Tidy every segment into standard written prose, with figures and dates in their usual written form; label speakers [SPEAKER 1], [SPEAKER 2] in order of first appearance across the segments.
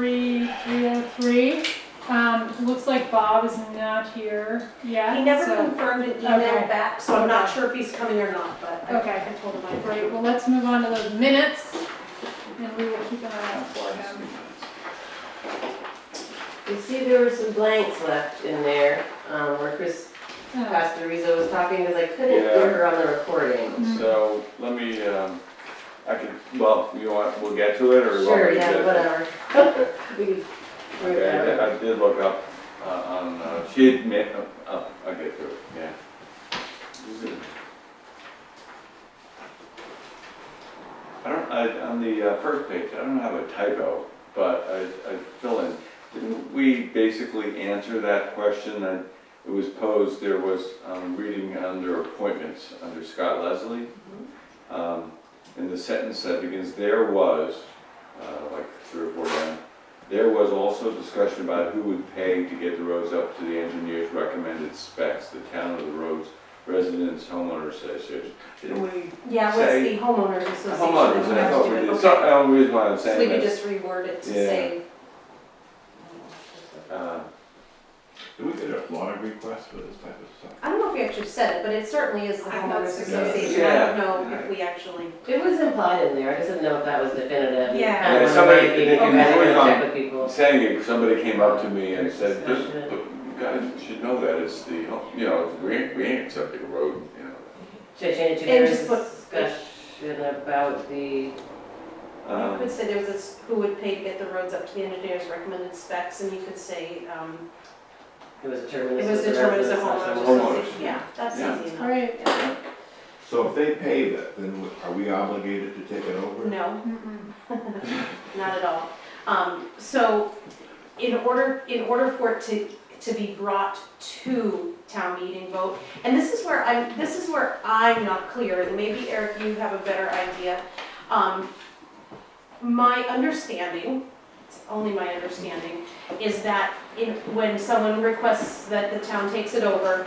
[SPEAKER 1] 303. Looks like Bob is not here yet.
[SPEAKER 2] He never
[SPEAKER 1] so-
[SPEAKER 2] confirmed an email
[SPEAKER 1] Okay.
[SPEAKER 2] back, so I'm not
[SPEAKER 1] Okay.
[SPEAKER 2] sure if he's coming or not, but
[SPEAKER 1] Okay.
[SPEAKER 2] I told him I'd.
[SPEAKER 1] Great, well, let's move on to those minutes, and we will keep an eye out for him.
[SPEAKER 3] You see there were some blanks left in there, where Chris
[SPEAKER 1] Oh,
[SPEAKER 3] Pastorizo was talking, because I couldn't
[SPEAKER 4] Yeah.
[SPEAKER 3] hear her on the recording.
[SPEAKER 4] So, let me, I could, well, you know what, we'll get to it, or? you want
[SPEAKER 3] Sure,
[SPEAKER 4] me to
[SPEAKER 3] yeah,
[SPEAKER 4] get-
[SPEAKER 3] whatever. We could work
[SPEAKER 4] Okay,
[SPEAKER 3] that out.
[SPEAKER 4] I did look up, on, she had made, I'll get to it, yeah. On the first page, I don't have a typo, but I fill in. Didn't we basically answer that question that it was posed, there was, reading under appointments, under Scott Leslie? In the sentence that begins, there was, like 3 or 4 down, there was also discussion about who would pay to get the roads up to the engineer's recommended specs, the town of the roads, residents, homeowners association. Didn't we?
[SPEAKER 2] Yeah,
[SPEAKER 4] Say-
[SPEAKER 2] what's the homeowners association?
[SPEAKER 4] Homeowners, and I thought we did.
[SPEAKER 2] Okay.
[SPEAKER 4] So, the reason why I'm
[SPEAKER 2] So
[SPEAKER 4] saying
[SPEAKER 2] we could
[SPEAKER 4] this,
[SPEAKER 2] just reword it to
[SPEAKER 4] Yeah.
[SPEAKER 2] say,
[SPEAKER 5] Do we get a lot of requests for this type of stuff?
[SPEAKER 2] I don't know if we actually said it, but it certainly is the
[SPEAKER 1] I thought
[SPEAKER 2] homeowners
[SPEAKER 1] so.
[SPEAKER 2] association. I
[SPEAKER 4] Yeah.
[SPEAKER 2] don't know if we actually.
[SPEAKER 3] It was implied in there, I just didn't know if that was definitive.
[SPEAKER 2] Yeah.
[SPEAKER 3] Kind of
[SPEAKER 4] Yeah,
[SPEAKER 3] one
[SPEAKER 4] somebody-
[SPEAKER 3] of my
[SPEAKER 4] they-
[SPEAKER 3] people,
[SPEAKER 4] they-
[SPEAKER 3] I
[SPEAKER 4] they-
[SPEAKER 3] gotta check with people.
[SPEAKER 4] saying it, somebody came up to me and said,
[SPEAKER 3] Discussion.
[SPEAKER 4] "Just- but you guys should know that it's the, you know, we ain't accepting a road, you know.
[SPEAKER 3] Should I change it to
[SPEAKER 2] And
[SPEAKER 3] there
[SPEAKER 2] just
[SPEAKER 3] is
[SPEAKER 2] put-
[SPEAKER 3] discussion about the,
[SPEAKER 2] You could say there was this, who would pay to get the roads up to the engineer's recommended specs, and you could say,
[SPEAKER 3] it was determined
[SPEAKER 2] it
[SPEAKER 3] this
[SPEAKER 2] was
[SPEAKER 3] was the
[SPEAKER 2] determined as a
[SPEAKER 3] residence
[SPEAKER 2] homeowners
[SPEAKER 3] slash
[SPEAKER 4] Homeowners.
[SPEAKER 2] association. Yeah, that's
[SPEAKER 4] Yeah.
[SPEAKER 2] easy enough.
[SPEAKER 1] Great.
[SPEAKER 2] Yeah.
[SPEAKER 5] So if they pay that, then are we obligated to take it over?
[SPEAKER 2] No,
[SPEAKER 1] Mm-mm.
[SPEAKER 2] not at all. So in order for it to be brought to town meeting vote, and this is where I'm not clear, and maybe Eric, you have a better idea. My understanding, it's only my understanding, is that when someone requests that the town takes it over,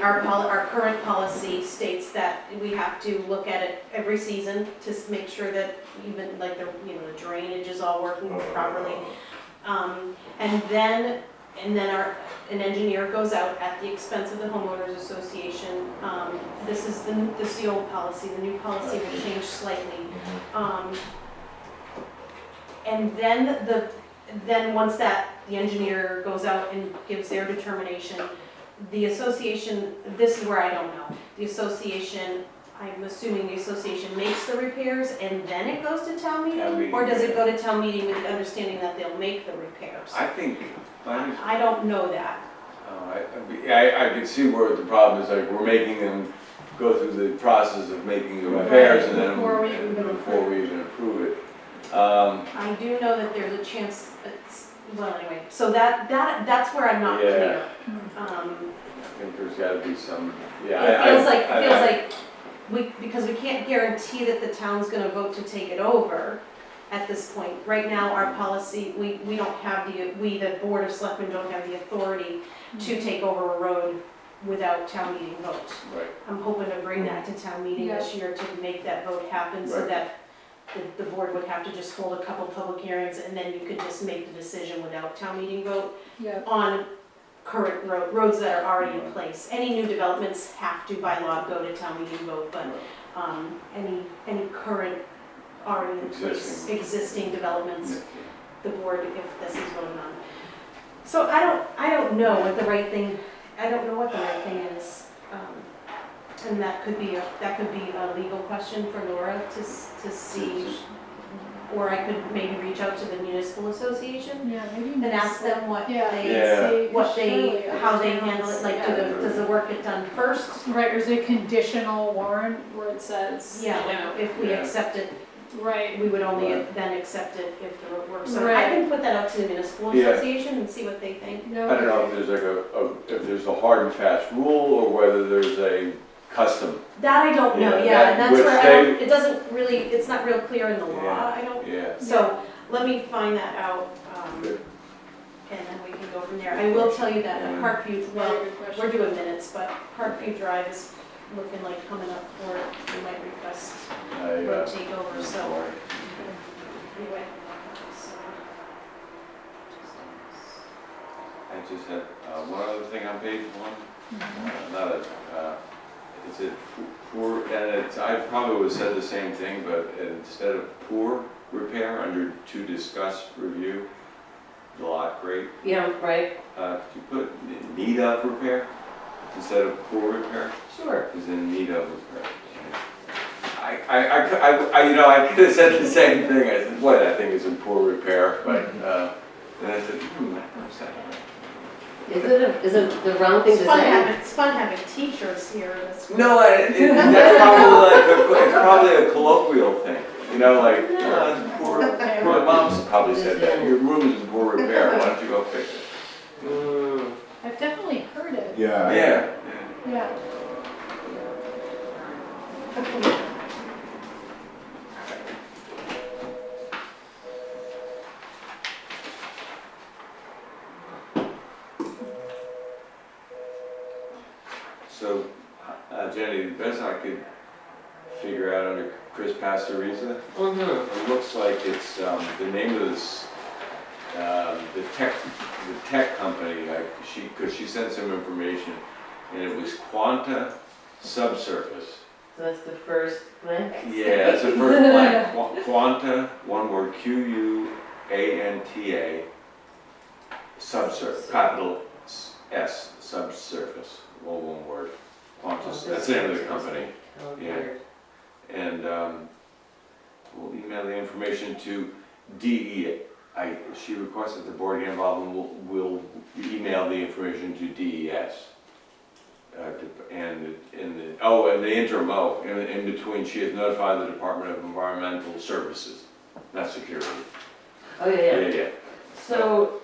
[SPEAKER 2] our current policy states that we have to look at it every season to make sure that even like the drainage is all working properly. And then an engineer goes out at the expense of the homeowners association. This is the old policy. The new policy will change slightly. And then once the engineer goes out and gives their determination, the association, this is where I don't know. The association, I'm assuming the association makes the repairs and then it goes to town meeting? Or does it go to town meeting with the understanding that they'll make the repairs?
[SPEAKER 4] I think,
[SPEAKER 2] I don't know that.
[SPEAKER 4] I could see where the problem is, like, we're making them go through the process of making the repairs and then
[SPEAKER 1] Before we even
[SPEAKER 4] approve it.
[SPEAKER 2] I do know that there's a chance, well, anyway, so that's where I'm not clear.
[SPEAKER 4] I think there's gotta be some, yeah.
[SPEAKER 2] It feels like because we can't guarantee that the town's gonna vote to take it over at this point. Right now, our policy, we don't have the Board of Selectmen don't have the authority to take over a road without town meeting vote.
[SPEAKER 4] Right.
[SPEAKER 2] I'm hoping to bring that to town meeting this year to make that vote happen so
[SPEAKER 4] Right.
[SPEAKER 2] that the board would have to just hold a couple public hearings and then you could just make the decision without town meeting vote
[SPEAKER 1] Yep.
[SPEAKER 2] on current roads that are already in place. Any new developments have to by law go to town meeting vote, but any current already in place, existing developments, the board, if this is voted on. So I don't know what the right thing is. And that could be a legal question for Laura to see, or I could maybe reach out to the municipal association
[SPEAKER 1] Yeah, maybe.
[SPEAKER 2] and ask them what
[SPEAKER 1] Yeah.
[SPEAKER 2] they,
[SPEAKER 1] See,
[SPEAKER 2] how they
[SPEAKER 1] surely
[SPEAKER 2] handle it,
[SPEAKER 1] other
[SPEAKER 2] like
[SPEAKER 1] towns-
[SPEAKER 2] does the work get done first?
[SPEAKER 1] Right, or is it conditional warrant where it says?
[SPEAKER 2] Yeah,
[SPEAKER 1] you know,
[SPEAKER 2] if we
[SPEAKER 4] Yeah.
[SPEAKER 2] accept it,
[SPEAKER 1] Right.
[SPEAKER 2] we would only
[SPEAKER 4] Right.
[SPEAKER 2] then accept it if the road works. So I
[SPEAKER 1] Right.
[SPEAKER 2] can put that out to the municipal
[SPEAKER 4] Yeah.
[SPEAKER 2] association and see what they think.
[SPEAKER 1] Yeah,
[SPEAKER 4] I don't know if there's if there's a hard and fast rule or whether there's a custom.
[SPEAKER 2] That I don't know,
[SPEAKER 4] Yeah,
[SPEAKER 2] yeah, and that's
[SPEAKER 4] which
[SPEAKER 2] where it doesn't really, it's not real clear in the law,
[SPEAKER 4] Yeah.
[SPEAKER 2] I don't.
[SPEAKER 4] Yeah.
[SPEAKER 2] So let me find that out,
[SPEAKER 4] Good.
[SPEAKER 2] and then we can go from there. I will tell you that at Parkview, well,
[SPEAKER 1] very good question.
[SPEAKER 2] we're doing minutes, but Parkview Drive is looking like coming up for it. We might request road takeover, so anyway. So
[SPEAKER 4] just had, one other thing on page one. Not a, it's a poor, and it's, I probably would have said the same thing, but instead of poor repair, under to discuss review, the lot grade,
[SPEAKER 3] Yeah, right,
[SPEAKER 4] could you put in need of repair instead of poor repair?
[SPEAKER 3] sure.
[SPEAKER 4] Is in need of repair. You know, I could have said the same thing. I said, boy, that thing is in poor repair, but, then I said, that works out right.
[SPEAKER 3] Is it the wrong thing to say?
[SPEAKER 2] It's fun having teachers here in this.
[SPEAKER 4] No, that's probably like, it's probably a colloquial thing, you know, like, it's poor, my mom's probably said that, your room is in poor repair, why don't you go fix it?
[SPEAKER 1] I've definitely heard it.
[SPEAKER 5] Yeah.
[SPEAKER 4] Yeah.
[SPEAKER 1] Yeah.
[SPEAKER 4] So, Jenny, the best I could figure out under Chris Pastoriza, it looks like it's, the name of this, the tech company, because she sent some information, and it was Quanta Subsurface.
[SPEAKER 3] So that's the first blank?
[SPEAKER 4] Yeah, that's the first blank. Quanta, one word, Quanta, subsurface, capital S, subsurface, all one word. Quanta, that's the name of the company.
[SPEAKER 3] Oh,
[SPEAKER 4] Yeah.
[SPEAKER 3] dear.
[SPEAKER 4] And we'll email the information to DE. She requests that the board get involved, and we'll email the information to DES. And in the interim, in between, she has notified the Department of Environmental Services, not security.
[SPEAKER 3] Oh, yeah.
[SPEAKER 4] Yeah.
[SPEAKER 3] So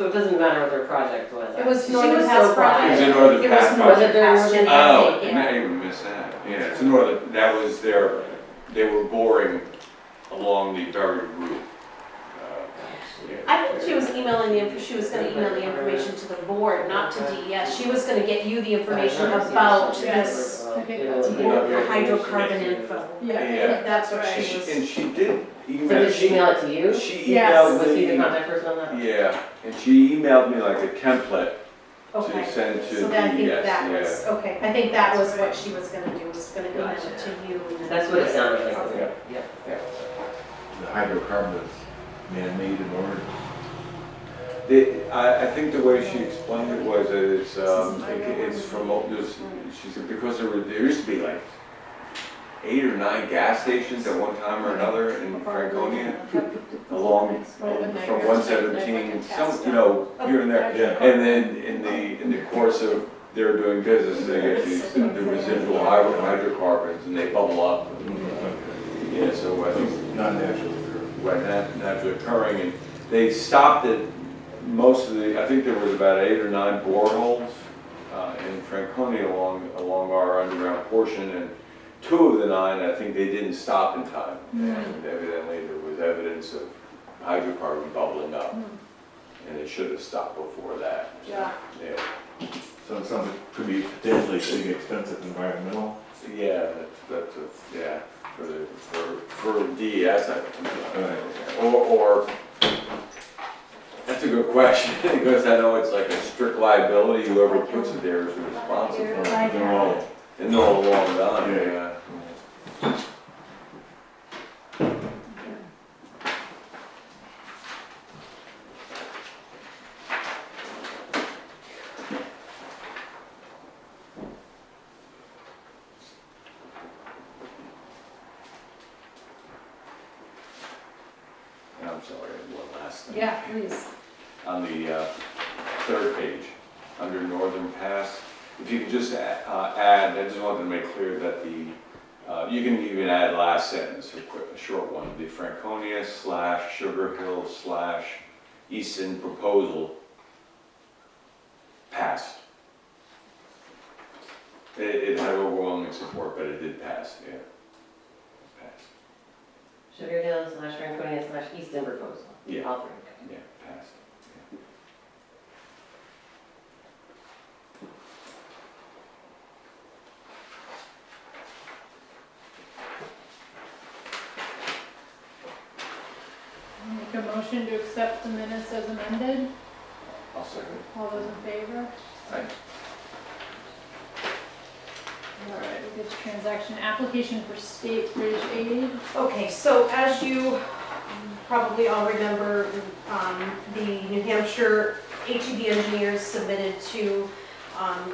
[SPEAKER 3] it doesn't matter what their project was?
[SPEAKER 2] It was
[SPEAKER 3] She
[SPEAKER 2] Northern
[SPEAKER 3] was
[SPEAKER 2] Pass
[SPEAKER 3] so
[SPEAKER 2] project.
[SPEAKER 4] It was a
[SPEAKER 3] quiet.
[SPEAKER 4] Northern
[SPEAKER 2] It was
[SPEAKER 4] Pass
[SPEAKER 2] Northern
[SPEAKER 3] project.
[SPEAKER 2] Pass
[SPEAKER 3] Was it
[SPEAKER 4] Oh,
[SPEAKER 2] Genetic,
[SPEAKER 4] I even missed that. Yeah, it's a northern, that was they were boring along the buried route.
[SPEAKER 2] I think she was she was gonna email the information to the board, not to DES. She was gonna get you the information about this
[SPEAKER 1] I think that's
[SPEAKER 2] hydrocarbon info.
[SPEAKER 4] Yeah.
[SPEAKER 2] That's what she was.
[SPEAKER 4] And she did
[SPEAKER 3] So
[SPEAKER 4] email.
[SPEAKER 3] did she email it to you?
[SPEAKER 4] She
[SPEAKER 1] Yes.
[SPEAKER 4] emailed
[SPEAKER 3] Was he the
[SPEAKER 4] me.
[SPEAKER 3] contact person on that?
[SPEAKER 4] Yeah, and she emailed me like a template
[SPEAKER 2] Okay.
[SPEAKER 4] to send to
[SPEAKER 2] So I think
[SPEAKER 4] DES,
[SPEAKER 2] that was,
[SPEAKER 4] yeah.
[SPEAKER 2] okay, I think that was what she was gonna do, was gonna email it to you. and then-
[SPEAKER 3] That's what it sounded like.
[SPEAKER 2] Okay.
[SPEAKER 3] Yeah.
[SPEAKER 5] The hydrocarbon is man-made in order.
[SPEAKER 4] I think the way she explained it was that it's from, she said, because there used to be like 8 or 9 gas stations at one time or another in Franconia, along from 117, some, you know, here and there.
[SPEAKER 5] Yeah.
[SPEAKER 4] And then in the course of their doing business, they get these, the residual hydrocarbons, and they bubble up. Yeah, so I think
[SPEAKER 5] Not naturally occurring.
[SPEAKER 4] naturally occurring, and they stopped at most of the, I think there was about 8 or 9 boreholes in Franconia along our underground portion, and 2 of the 9, I think they didn't stop in time. And evidently there was evidence of hydrocarbon bubbling up, and it should have stopped before that.
[SPEAKER 2] Yeah.
[SPEAKER 4] Yeah,
[SPEAKER 5] So something could be potentially big, expensive environmental.
[SPEAKER 4] yeah, yeah, for DES, I think. Or that's a good question, because I know it's like a strict liability, whoever puts it there is responsible.
[SPEAKER 5] They're all,
[SPEAKER 4] And they're all long gone,
[SPEAKER 5] Yeah.
[SPEAKER 4] yeah. And I'm sorry, I had one last thing.
[SPEAKER 1] Yeah, please.
[SPEAKER 4] On the 3rd page, under Northern Pass, if you could just add, I just wanted to make clear that you can even add last sentence, a short one, the Franconia / Sugar Hill / Easton proposal passed. It had overwhelming support, but it did pass, yeah. Passed,
[SPEAKER 3] Sugar Hill / Franconia / Easton proposal.
[SPEAKER 4] Yeah.
[SPEAKER 3] All 3.
[SPEAKER 4] yeah, passed.
[SPEAKER 1] Make a motion to accept the minutes as amended.
[SPEAKER 5] I'll second.
[SPEAKER 1] All those in favor?
[SPEAKER 4] Aye.
[SPEAKER 1] All right, we get to transaction application for state bridge aid.
[SPEAKER 2] Okay, so as you probably all remember, the New Hampshire HEB engineers submitted to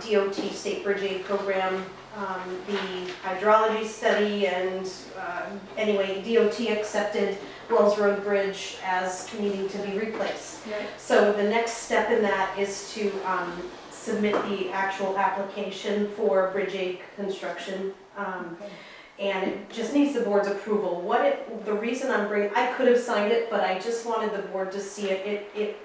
[SPEAKER 2] DOT State Bridge Aid Program the hydrology study, and anyway, DOT accepted Wells Road Bridge as needing to be replaced.
[SPEAKER 1] Right.
[SPEAKER 2] So the next step in that is to submit the actual application for bridge aid construction.
[SPEAKER 1] Okay.
[SPEAKER 2] And it just needs the board's approval. The reason I'm bringing, I could have signed it, but I just wanted the board to see it.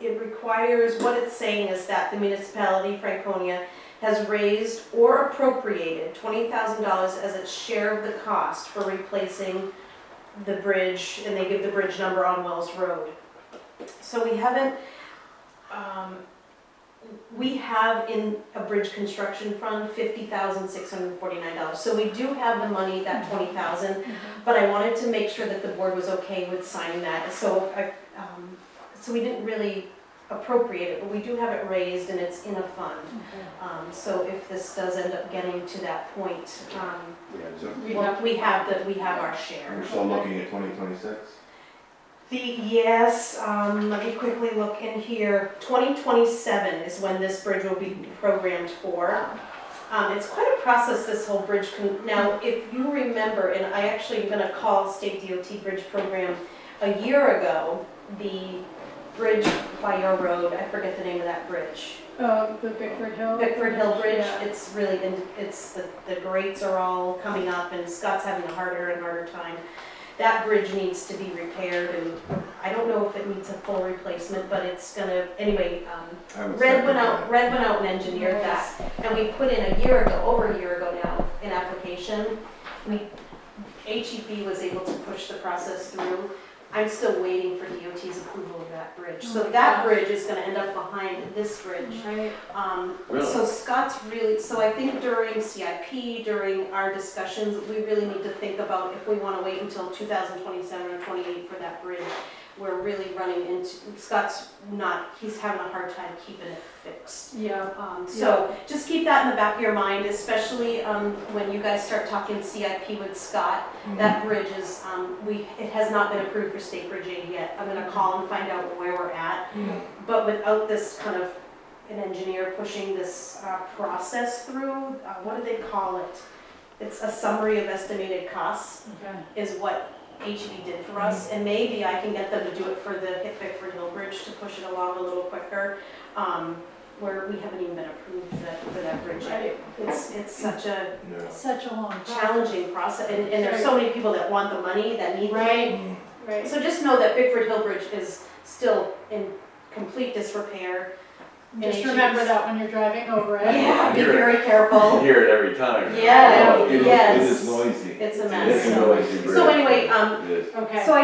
[SPEAKER 2] It requires, what it's saying is that the municipality, Franconia, has raised or appropriated $20,000 as its share of the cost for replacing the bridge, and they give the bridge number on Wells Road. So we haven't, we have in a bridge construction fund $50,649. So we do have the money, that $20,000, but I wanted to make sure that the board was okay with signing that. So so we didn't really appropriate it, but we do have it raised and it's in a fund.
[SPEAKER 1] Okay.
[SPEAKER 2] So if this does end up getting to that point,
[SPEAKER 5] So
[SPEAKER 2] we have our share.
[SPEAKER 5] we're still looking at 2026?
[SPEAKER 2] Yes, let me quickly look in here. 2027 is when this bridge will be programmed for. It's quite a process, this whole bridge. Now, if you remember, and I actually am gonna call State DOT Bridge Program a year ago, the bridge by your road, I forget the name of that bridge.
[SPEAKER 1] The Bickford Hill?
[SPEAKER 2] Bickford Hill Bridge,
[SPEAKER 1] Yeah.
[SPEAKER 2] it's really, it's, the grates are all coming up and Scott's having a harder and harder time. That bridge needs to be repaired, and I don't know if it needs a full replacement, but it's gonna, anyway,
[SPEAKER 5] I would
[SPEAKER 2] Red
[SPEAKER 5] second
[SPEAKER 2] went
[SPEAKER 5] that.
[SPEAKER 2] out and engineered that, and we put in a year ago, over a year ago now, an application. HEB was able to push the process through. I'm still waiting for DOT's approval of that bridge.
[SPEAKER 1] Oh
[SPEAKER 2] So
[SPEAKER 1] my
[SPEAKER 2] that
[SPEAKER 1] gosh.
[SPEAKER 2] bridge is gonna end up behind this bridge.
[SPEAKER 1] Right.
[SPEAKER 4] Really?
[SPEAKER 2] So Scott's really, so I think during CIP, during our discussions, we really need to think about if we wanna wait until 2027 or 28 for that bridge. We're really running into, Scott's not, he's having a hard time keeping it fixed.
[SPEAKER 1] Yeah.
[SPEAKER 2] So just keep that in the back of your mind, especially when you guys start talking CIP with Scott. That bridge is, it has not been approved for state bridge aid yet. I'm gonna call and find out where we're at. But without this kind of an engineer pushing this process through, what do they call it? It's a summary of estimated costs
[SPEAKER 1] Okay.
[SPEAKER 2] is what HEB did for us. And maybe I can get them to do it for the Bickford Hill Bridge to push it along a little quicker. Where we haven't even been approved for that bridge yet. It's such a
[SPEAKER 5] Yeah.
[SPEAKER 1] Such a long process.
[SPEAKER 2] challenging process, and there's so many people that want the money, that need the money.
[SPEAKER 1] Right.
[SPEAKER 2] So just know that Bickford Hill Bridge is still in complete disrepair.
[SPEAKER 1] Just remember that when you're driving over it.
[SPEAKER 2] Yeah, be
[SPEAKER 4] You're-
[SPEAKER 2] very
[SPEAKER 4] You
[SPEAKER 2] careful.
[SPEAKER 4] hear it every time.
[SPEAKER 2] Yeah,
[SPEAKER 5] Oh, it is-
[SPEAKER 2] yes.
[SPEAKER 5] It is noisy.
[SPEAKER 2] It's a
[SPEAKER 5] It's
[SPEAKER 2] mess.
[SPEAKER 5] a noisy bridge.
[SPEAKER 2] So anyway,
[SPEAKER 4] It is.
[SPEAKER 1] Okay.
[SPEAKER 2] so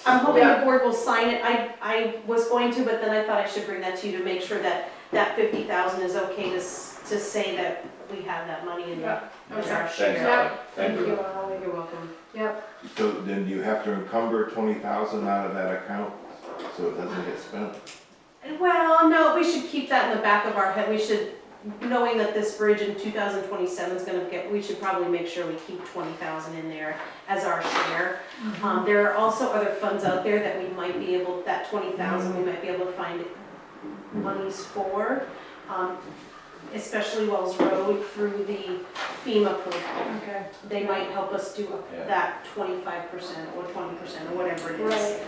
[SPEAKER 2] I'm hoping
[SPEAKER 1] Yeah.
[SPEAKER 2] the board will sign it. I was going to, but then I thought I should bring that to you to make sure that that 50,000 is okay to say that we have that money in
[SPEAKER 1] Yeah.
[SPEAKER 2] as
[SPEAKER 1] Okay.
[SPEAKER 2] our
[SPEAKER 4] Thanks,
[SPEAKER 2] share.
[SPEAKER 4] Ally.
[SPEAKER 1] Thank you,
[SPEAKER 2] You're
[SPEAKER 1] Ollie.
[SPEAKER 2] welcome.
[SPEAKER 1] Yep.
[SPEAKER 5] So then you have to encumber 20,000 out of that account, so it doesn't get spent?
[SPEAKER 2] Well, no, we should keep that in the back of our head. We should, knowing that this bridge in 2027 is gonna we should probably make sure we keep 20,000 in there as our share. There are also other funds out there that we might be able, that 20,000, we might be able to find monies for, especially Wells Road through the FEMA program.
[SPEAKER 1] Okay.
[SPEAKER 2] They might help us do
[SPEAKER 4] Yeah.
[SPEAKER 2] that 25% or 20% or whatever it is.
[SPEAKER 1] Right.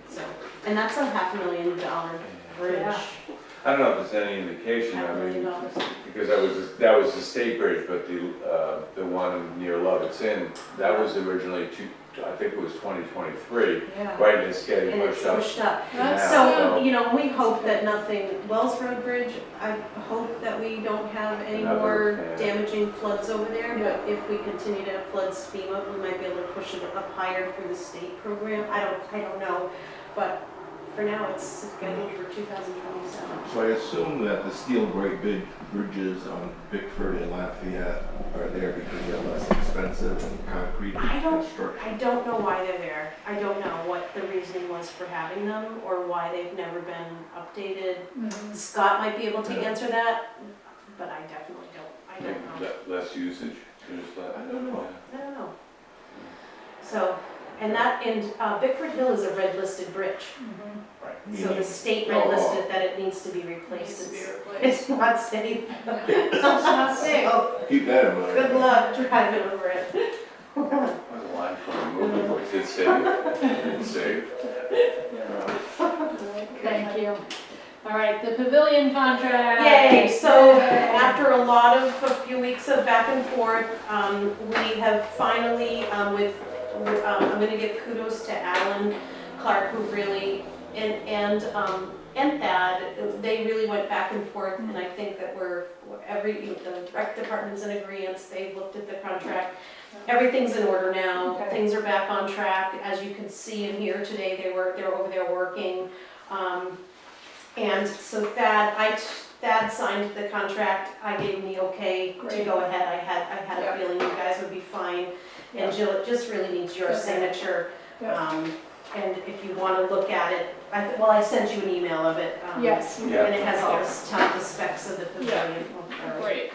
[SPEAKER 2] So, and that's a $500,000 bridge.
[SPEAKER 1] Yeah.
[SPEAKER 4] I don't know if there's any indication, I mean,
[SPEAKER 2] $500,000.
[SPEAKER 4] because that was the state bridge, but the one near Lovett's Inn, that was originally I think it was 2023,
[SPEAKER 2] Yeah.
[SPEAKER 4] right, and it's getting
[SPEAKER 2] And it's
[SPEAKER 4] pushed up.
[SPEAKER 2] pushed up.
[SPEAKER 1] That's
[SPEAKER 2] So, you know, we hope that nothing, Wells Road Bridge, I hope that we don't have any
[SPEAKER 4] Another,
[SPEAKER 2] more
[SPEAKER 4] yeah.
[SPEAKER 2] damaging floods over there. But if we continue to have floods FEMA, we might be able to push it up higher through the state program. I don't know. But for now, it's scheduled for 2027.
[SPEAKER 5] So I assume that the steel grate bridges on Bickford and Lafayette are there because they're less expensive and concrete
[SPEAKER 2] I don't
[SPEAKER 5] construction.
[SPEAKER 2] know why they're there. I don't know what the reason reasoning was for having them, or why they've never been updated.
[SPEAKER 1] Mhm.
[SPEAKER 2] Scott might be able to
[SPEAKER 5] Yeah.
[SPEAKER 2] answer that, but I definitely don't, I don't know.
[SPEAKER 4] Less usage, there's that.
[SPEAKER 5] I don't know.
[SPEAKER 2] I don't know. So, and that, and Bickford Hill is a red listed bridge,
[SPEAKER 1] Mhm.
[SPEAKER 5] Right.
[SPEAKER 2] so the state
[SPEAKER 5] Oh,
[SPEAKER 2] red
[SPEAKER 5] oh.
[SPEAKER 2] listed that it needs to be
[SPEAKER 1] Needs
[SPEAKER 2] replaced.
[SPEAKER 1] to be
[SPEAKER 2] It's
[SPEAKER 1] replaced.
[SPEAKER 2] not safe.
[SPEAKER 1] It's not safe.
[SPEAKER 2] So,
[SPEAKER 5] Keep that in mind.
[SPEAKER 2] good luck driving over it.
[SPEAKER 4] What a line from a movie, is it safe? It's safe.
[SPEAKER 1] Thank you. All right, the pavilion contract.
[SPEAKER 2] Yay, so
[SPEAKER 1] Yay.
[SPEAKER 2] after a few weeks of back and forth, we have finally, I'm gonna give kudos to Alan Clark, who really, and Thad, they really went back and forth, and I think that the rec department's in agreement, they've looked at the contract. Everything's in order now,
[SPEAKER 1] Okay.
[SPEAKER 2] things are back on track, as you can see and hear today, they're over there working. And so Thad signed the contract, I gave him the okay to
[SPEAKER 1] Great.
[SPEAKER 2] go ahead, I had
[SPEAKER 1] Yeah.
[SPEAKER 2] a feeling you guys would be fine.
[SPEAKER 1] Yeah.
[SPEAKER 2] And Jill, it just really needs your
[SPEAKER 1] Okay.
[SPEAKER 2] signature.
[SPEAKER 1] Yeah.
[SPEAKER 2] And if you wanna look at it, I sent you an email of it.
[SPEAKER 1] Yes.
[SPEAKER 4] Yeah.
[SPEAKER 2] And it has all the specs of the pavilion.
[SPEAKER 1] Great.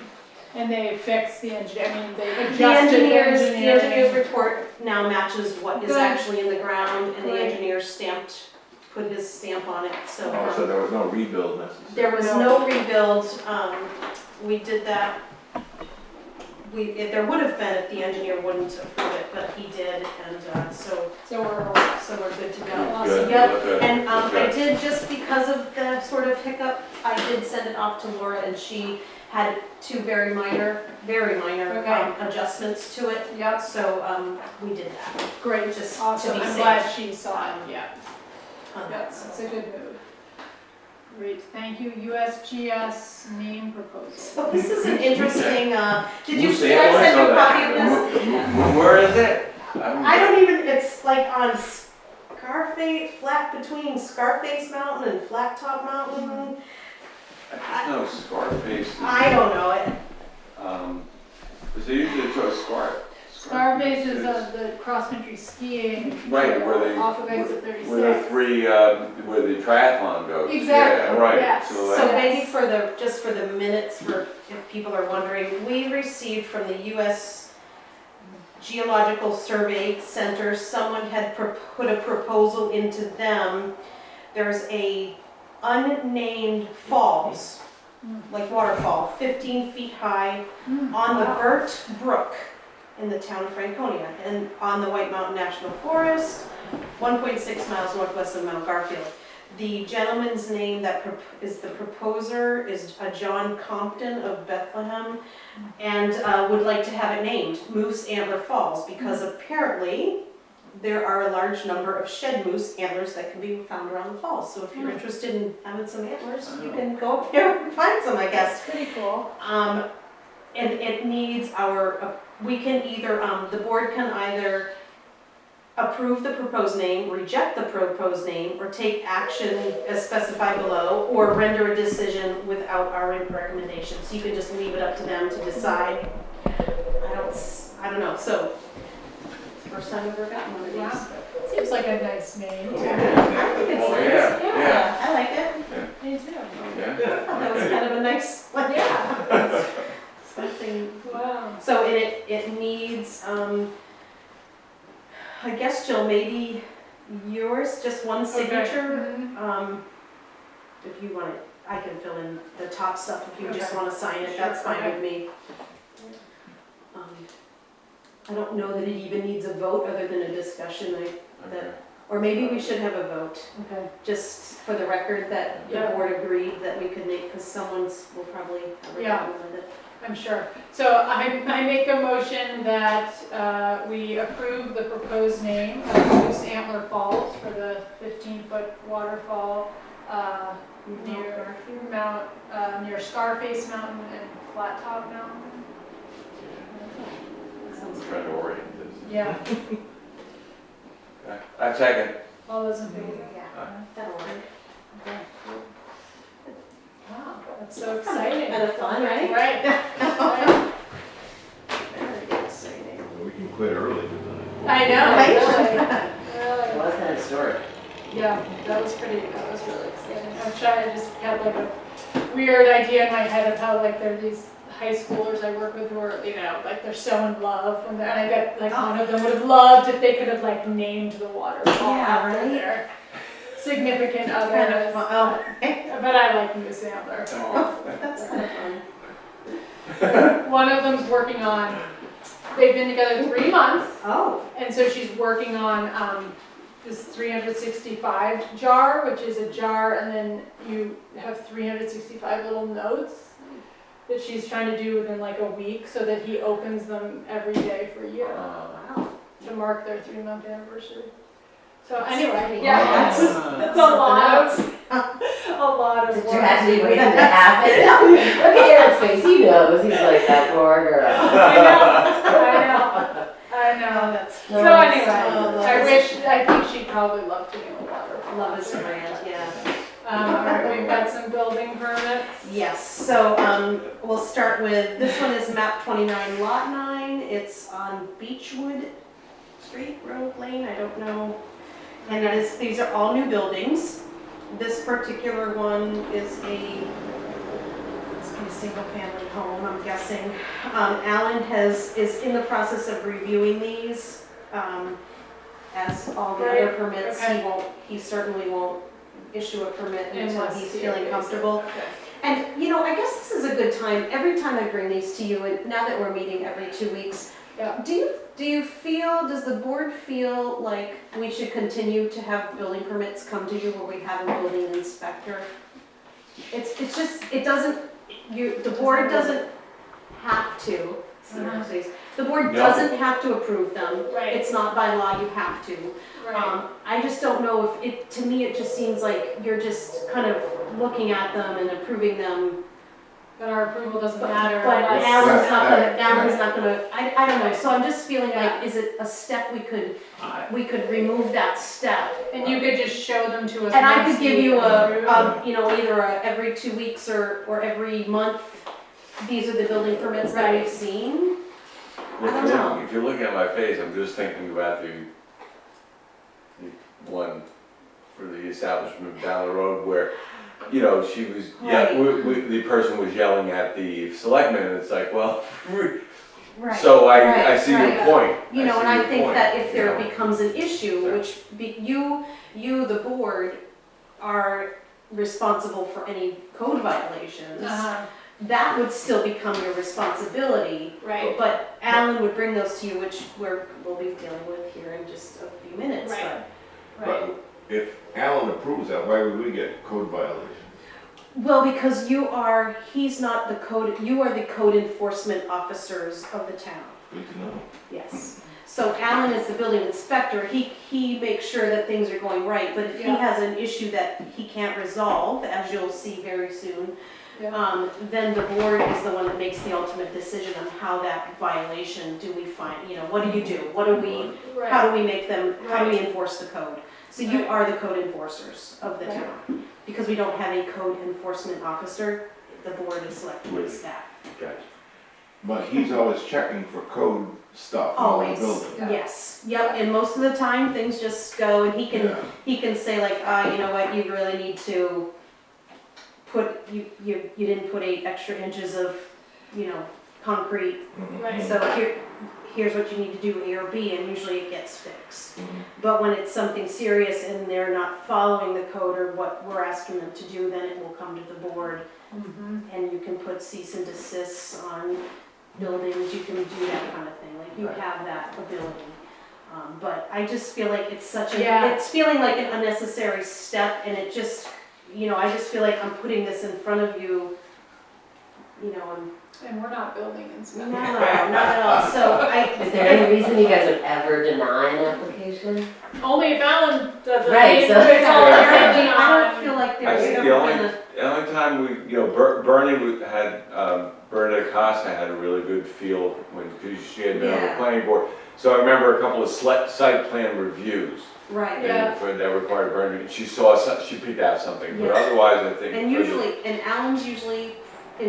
[SPEAKER 1] And they fixed the engineer, I mean, they adjusted
[SPEAKER 2] The engineer's
[SPEAKER 1] engineering.
[SPEAKER 2] report now matches what is
[SPEAKER 1] Good.
[SPEAKER 2] actually in the ground, and the
[SPEAKER 1] Great.
[SPEAKER 2] engineer put his stamp on it, so.
[SPEAKER 5] Oh, so there was no rebuild necessary?
[SPEAKER 2] There was no rebuild, we did that. There would have been if the engineer wouldn't approve it, but he did, and, so
[SPEAKER 1] So we're,
[SPEAKER 2] we're good to go.
[SPEAKER 1] Awesome.
[SPEAKER 2] Yep,
[SPEAKER 4] Good.
[SPEAKER 2] and, I
[SPEAKER 4] Okay.
[SPEAKER 2] did, just because of the sort of hiccup, I did send it off to Laura, and she had two very minor
[SPEAKER 1] Okay.
[SPEAKER 2] adjustments to it,
[SPEAKER 1] yep,
[SPEAKER 2] so, we did that.
[SPEAKER 1] great,
[SPEAKER 2] Just to
[SPEAKER 1] awesome,
[SPEAKER 2] be
[SPEAKER 1] I'm
[SPEAKER 2] safe.
[SPEAKER 1] glad she saw it, yeah,
[SPEAKER 2] on
[SPEAKER 1] yeah,
[SPEAKER 2] that,
[SPEAKER 1] that's
[SPEAKER 2] so.
[SPEAKER 1] a good move. Great, thank you, USGS name proposal.
[SPEAKER 2] So this is an interesting, did
[SPEAKER 4] Who's
[SPEAKER 2] did I
[SPEAKER 4] the
[SPEAKER 2] send you a
[SPEAKER 4] answer?
[SPEAKER 2] copy of this?
[SPEAKER 4] Where is it?
[SPEAKER 2] I don't even, it's like on Scarface, between Scarface Mountain and Flat Top Mountain.
[SPEAKER 4] I know Scarface.
[SPEAKER 2] I don't know it.
[SPEAKER 4] Because they usually throw
[SPEAKER 1] Starbase is the cross-country skiing.
[SPEAKER 4] Right, where they,
[SPEAKER 1] Off of exit
[SPEAKER 4] where the
[SPEAKER 1] 36.
[SPEAKER 4] three, where the triathlon goes.
[SPEAKER 1] Exactly,
[SPEAKER 4] Yeah, right.
[SPEAKER 1] yes.
[SPEAKER 4] So
[SPEAKER 2] So
[SPEAKER 4] that-
[SPEAKER 2] maybe just for the minutes, for if people are wondering, we received from the US Geological Survey Center, someone had put a proposal into them. There's a unnamed falls, like waterfall, 15 feet high, on the Burt Brook in the town of Franconia, and on the White Mountain National Forest, 1.6 miles northwest of Mount Garfield. The gentleman's name that is the proposer is John Compton of Bethlehem, and would like to have it named Moose Antler Falls, because apparently there are a large number of shed moose antlers that can be found around the falls. So if you're interested in having some antlers, you can go up there and find some, I guess.
[SPEAKER 1] That's pretty cool.
[SPEAKER 2] And it needs we can either, the board can either approve the proposed name, reject the proposed name, or take action as specified below, or render a decision without our recommendation. So you can just leave it up to them to decide. I don't know, so, it's the first time I've ever gotten one of
[SPEAKER 1] Wow.
[SPEAKER 2] these.
[SPEAKER 1] Seems like a nice name.
[SPEAKER 2] I think it's
[SPEAKER 4] Oh,
[SPEAKER 2] nice.
[SPEAKER 4] yeah.
[SPEAKER 2] I like it.
[SPEAKER 1] Me too.
[SPEAKER 4] Yeah.
[SPEAKER 2] I thought that was kind of a nice, like,
[SPEAKER 1] Yeah.
[SPEAKER 2] something.
[SPEAKER 1] Wow.
[SPEAKER 2] So it needs, I guess, Jill, maybe yours, just one signature.
[SPEAKER 1] Mhm.
[SPEAKER 2] If you want it, I can fill in the top stuff if you just
[SPEAKER 1] Okay.
[SPEAKER 2] want to sign it,
[SPEAKER 1] Sure,
[SPEAKER 2] that's fine
[SPEAKER 1] okay.
[SPEAKER 2] with me. I don't know that it even needs a vote other than a discussion,
[SPEAKER 4] Okay.
[SPEAKER 2] or maybe we should have a vote,
[SPEAKER 1] Okay.
[SPEAKER 2] just for the record that the
[SPEAKER 1] Yeah.
[SPEAKER 2] board agreed that we could make, because someone's will probably have a
[SPEAKER 1] Yeah.
[SPEAKER 2] problem with it.
[SPEAKER 1] I'm sure. So I make a motion that we approve the proposed name of Moose Antler Falls for the 15-foot waterfall near Scarface Mountain and Flat Top Mountain.
[SPEAKER 4] I'm trying to orient this.
[SPEAKER 1] Yeah,
[SPEAKER 4] Okay. I second.
[SPEAKER 1] all those in favor?
[SPEAKER 2] Yeah, that'll work.
[SPEAKER 1] Okay. Wow, that's so exciting.
[SPEAKER 2] Kind of fun, right?
[SPEAKER 1] Right. Right.
[SPEAKER 2] Very exciting.
[SPEAKER 5] We can quit early tonight.
[SPEAKER 1] I know,
[SPEAKER 2] Right?
[SPEAKER 1] really.
[SPEAKER 3] Well,
[SPEAKER 1] Really.
[SPEAKER 3] that's kind of historic.
[SPEAKER 1] Yeah, that was really exciting. I'm trying to just have like a weird idea in my head of how like there are these high schoolers I work with who are, you know, like they're so in love when they're, and I bet like one of them would have loved if they could have like named the waterfall
[SPEAKER 2] Yeah,
[SPEAKER 1] after
[SPEAKER 2] right.
[SPEAKER 1] their significant other.
[SPEAKER 2] Kind of fun. Oh,
[SPEAKER 1] But I like Moose Antler.
[SPEAKER 2] that's kind of fun.
[SPEAKER 1] One of them's working on, they've been together 3 months,
[SPEAKER 2] Oh,
[SPEAKER 1] and so she's working on this 365 jar, which is a jar, and then you have 365 little notes that she's trying to do within like a week, so that he opens them every day for a year
[SPEAKER 2] wow.
[SPEAKER 1] to mark their 3-month anniversary. So anyway,
[SPEAKER 2] pretty
[SPEAKER 1] yeah,
[SPEAKER 2] awesome.
[SPEAKER 1] that's a lot of
[SPEAKER 3] It's a
[SPEAKER 1] work.
[SPEAKER 3] tragedy waiting to happen. Look at Eric's face, he knows, he's like that poor girl.
[SPEAKER 1] I know.
[SPEAKER 2] Oh, that's
[SPEAKER 1] So anyway,
[SPEAKER 2] Oh,
[SPEAKER 1] I think she'd probably love to do a waterfall.
[SPEAKER 2] love is grand, yeah.
[SPEAKER 1] All right, we've got some building permits.
[SPEAKER 2] Yes, so we'll start with, this one is map 29, lot 9. It's on Beechwood Street, Road, Lane, I don't know. And it is, these are all new buildings. This particular one is it's a single family home, I'm guessing. Alan is in the process of reviewing these. As all the other
[SPEAKER 1] Right,
[SPEAKER 2] permits,
[SPEAKER 1] okay.
[SPEAKER 2] he certainly won't issue a permit until
[SPEAKER 1] Unless
[SPEAKER 2] he's
[SPEAKER 1] he
[SPEAKER 2] feeling
[SPEAKER 1] agrees.
[SPEAKER 2] comfortable.
[SPEAKER 1] Okay.
[SPEAKER 2] And, you know, I guess this is a good time, every time I bring these to you, and now that we're meeting every 2 weeks,
[SPEAKER 1] Yeah.
[SPEAKER 2] does the board feel like we should continue to have building permits come to you where we have a building inspector? It's just, it doesn't, the board doesn't have to, the board
[SPEAKER 4] No.
[SPEAKER 2] doesn't have to approve them.
[SPEAKER 1] Right,
[SPEAKER 2] It's not by law, you have to.
[SPEAKER 1] right.
[SPEAKER 2] I just don't know if to me, it just seems like you're just kind of looking at them and approving them.
[SPEAKER 1] But our approval doesn't
[SPEAKER 2] But
[SPEAKER 1] matter.
[SPEAKER 2] Alan's
[SPEAKER 1] unless-
[SPEAKER 2] not gonna, I don't know, so I'm just feeling like, is it a step we could remove that step?
[SPEAKER 1] And you could just show them to us.
[SPEAKER 2] And I
[SPEAKER 1] once
[SPEAKER 2] could give
[SPEAKER 1] we
[SPEAKER 2] you
[SPEAKER 1] approve.
[SPEAKER 2] either every 2 weeks or every month, these are the building permits that we've seen. I don't know.
[SPEAKER 4] If you're looking at my face, I'm just thinking about the one for the establishment down the road where, you know, she was,
[SPEAKER 2] Right.
[SPEAKER 4] the person was yelling at the selectmen, and it's like, well,
[SPEAKER 2] Right.
[SPEAKER 4] so I
[SPEAKER 2] Right,
[SPEAKER 4] see your
[SPEAKER 2] right.
[SPEAKER 4] point.
[SPEAKER 2] You know,
[SPEAKER 4] see
[SPEAKER 2] and I
[SPEAKER 4] your
[SPEAKER 2] think
[SPEAKER 4] point,
[SPEAKER 2] that if
[SPEAKER 4] you
[SPEAKER 2] there
[SPEAKER 4] know.
[SPEAKER 2] becomes an issue,
[SPEAKER 4] Sure.
[SPEAKER 2] which you, the board, are responsible for any code violations, that would still become your responsibility.
[SPEAKER 1] Right.
[SPEAKER 2] But Alan would bring those to you, which we'll be dealing with here in just a few minutes.
[SPEAKER 1] Right.
[SPEAKER 2] but-
[SPEAKER 1] Right.
[SPEAKER 5] But if Alan approves that, why would we get code violations?
[SPEAKER 2] Well, because you are the code enforcement officers of the town.
[SPEAKER 5] Good to know.
[SPEAKER 2] Yes. So Alan is the building inspector, he makes sure that things are going right, but if he
[SPEAKER 1] Yeah.
[SPEAKER 2] has an issue that he can't resolve, as you'll see very soon,
[SPEAKER 1] Yeah.
[SPEAKER 2] then the board is the one that makes the ultimate decision on how that violation do we find, you know, what do you do? What do we, how do we make them, how do we enforce the code? So you
[SPEAKER 1] Right.
[SPEAKER 2] are the code enforcers of the
[SPEAKER 1] Right.
[SPEAKER 2] town. Because we don't have a code enforcement officer, the board is selected as that.
[SPEAKER 4] Gotcha.
[SPEAKER 5] But he's always checking for code stuff in all the
[SPEAKER 2] Always,
[SPEAKER 5] buildings.
[SPEAKER 1] Yeah.
[SPEAKER 2] yes, yep, and most of the time, things just go, and
[SPEAKER 5] Yeah.
[SPEAKER 2] he can say like, you know what, you really need to put, you didn't put 8 extra inches of, you know, concrete,
[SPEAKER 5] Mhm.
[SPEAKER 1] Right.
[SPEAKER 2] so here's what you need to do, A or B, and usually it gets fixed.
[SPEAKER 5] Mhm.
[SPEAKER 2] But when it's something serious and they're not following the code or what we're asking them to do, then it will come to the board, and you can put cease and desists on buildings, you can do that kind of thing, like you
[SPEAKER 4] Right.
[SPEAKER 2] have that ability. But I just feel like it's
[SPEAKER 1] Yeah.
[SPEAKER 2] it's feeling like an unnecessary step, and it just, you know, I just feel like I'm putting this in front of you, you know,
[SPEAKER 1] And we're not building
[SPEAKER 2] no,
[SPEAKER 1] inspectors.
[SPEAKER 2] not at all, so
[SPEAKER 3] Is there any reason you guys would ever deny an application?
[SPEAKER 1] Only if Alan does it.
[SPEAKER 3] Right, so-
[SPEAKER 1] It's all
[SPEAKER 3] Yeah.
[SPEAKER 1] depending
[SPEAKER 2] I don't
[SPEAKER 1] on-
[SPEAKER 2] feel like
[SPEAKER 4] I
[SPEAKER 2] there's
[SPEAKER 4] think
[SPEAKER 2] ever
[SPEAKER 4] the only,
[SPEAKER 2] been a,
[SPEAKER 4] the only time we, you know, Bernie had, Bernadette Acosta had a really good feel because she had been on the
[SPEAKER 2] Yeah.
[SPEAKER 4] planning board. So I remember a couple of site plan reviews.
[SPEAKER 2] right.
[SPEAKER 1] Yeah.
[SPEAKER 4] That required Bernie, she saw, she picked out something, but
[SPEAKER 2] Yeah.
[SPEAKER 4] otherwise I think.
[SPEAKER 2] And usually, and Alan's usually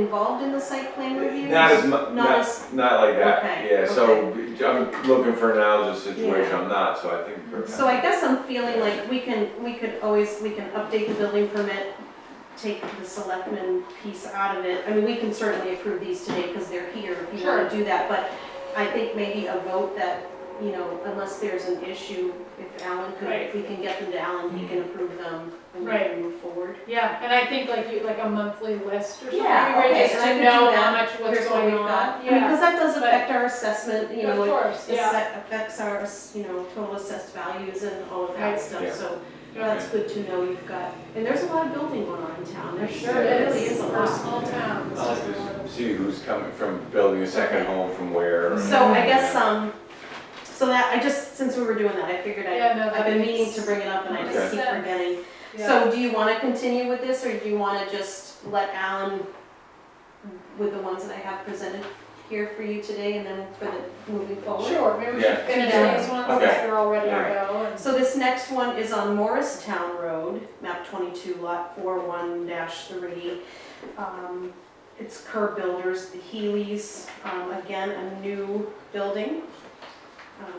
[SPEAKER 2] involved in the site plan reviews?
[SPEAKER 4] Not as
[SPEAKER 2] Not
[SPEAKER 4] not
[SPEAKER 2] as-
[SPEAKER 4] like that,
[SPEAKER 2] Okay,
[SPEAKER 4] yeah, so I'm looking for an analogous situation,
[SPEAKER 2] Yeah.
[SPEAKER 4] I'm not, so I think. we're-
[SPEAKER 2] So I guess I'm feeling like we can update the building permit, take the selectmen piece out of it. I mean, we can certainly approve these today because they're here if you want to do that, but I think maybe a vote that, unless there's an issue, if Alan could,
[SPEAKER 1] Right.
[SPEAKER 2] if we can get them to Alan, he can approve them and we
[SPEAKER 1] Right.
[SPEAKER 2] can move forward.
[SPEAKER 1] Yeah, and I think like a monthly list or something,
[SPEAKER 2] Yeah,
[SPEAKER 1] right,
[SPEAKER 2] okay,
[SPEAKER 1] just
[SPEAKER 2] and I
[SPEAKER 1] to
[SPEAKER 2] could do
[SPEAKER 1] know
[SPEAKER 2] that.
[SPEAKER 1] how much, what's
[SPEAKER 2] Here's what
[SPEAKER 1] going
[SPEAKER 2] we've
[SPEAKER 1] on.
[SPEAKER 2] got. I mean, because that does
[SPEAKER 1] but-
[SPEAKER 2] affect our assessment,
[SPEAKER 1] Of
[SPEAKER 2] it
[SPEAKER 1] course, yeah.
[SPEAKER 2] affects our, total assessed values and all of that
[SPEAKER 1] Right.
[SPEAKER 2] stuff,
[SPEAKER 4] Yeah.
[SPEAKER 2] so that's good to know you've got, and there's a lot of building going on in town, there
[SPEAKER 1] Sure
[SPEAKER 2] really is a
[SPEAKER 1] for a
[SPEAKER 2] lot.
[SPEAKER 1] small town.
[SPEAKER 4] I like to see who's coming from building a second home from where.
[SPEAKER 2] So I guess, so that, since we were doing that, I figured
[SPEAKER 1] Yeah, no, that
[SPEAKER 2] I've been
[SPEAKER 1] makes-
[SPEAKER 2] meaning to bring it up and I just
[SPEAKER 4] Okay.
[SPEAKER 2] keep forgetting.
[SPEAKER 1] Yeah.
[SPEAKER 2] So do you wanna continue with this, or do you wanna just let Alan, with the ones that I have presented here for you today, and then for the moving forward?
[SPEAKER 1] Sure, maybe we
[SPEAKER 4] Yeah.
[SPEAKER 1] should finish
[SPEAKER 2] Yeah.
[SPEAKER 1] these ones
[SPEAKER 4] Okay.
[SPEAKER 1] since they're all ready to
[SPEAKER 4] Yeah.
[SPEAKER 1] go. and-
[SPEAKER 2] So this next one is on Morristown Road, map 22, lot 41-3. It's Curb Builders, the Healy's, again, a new building,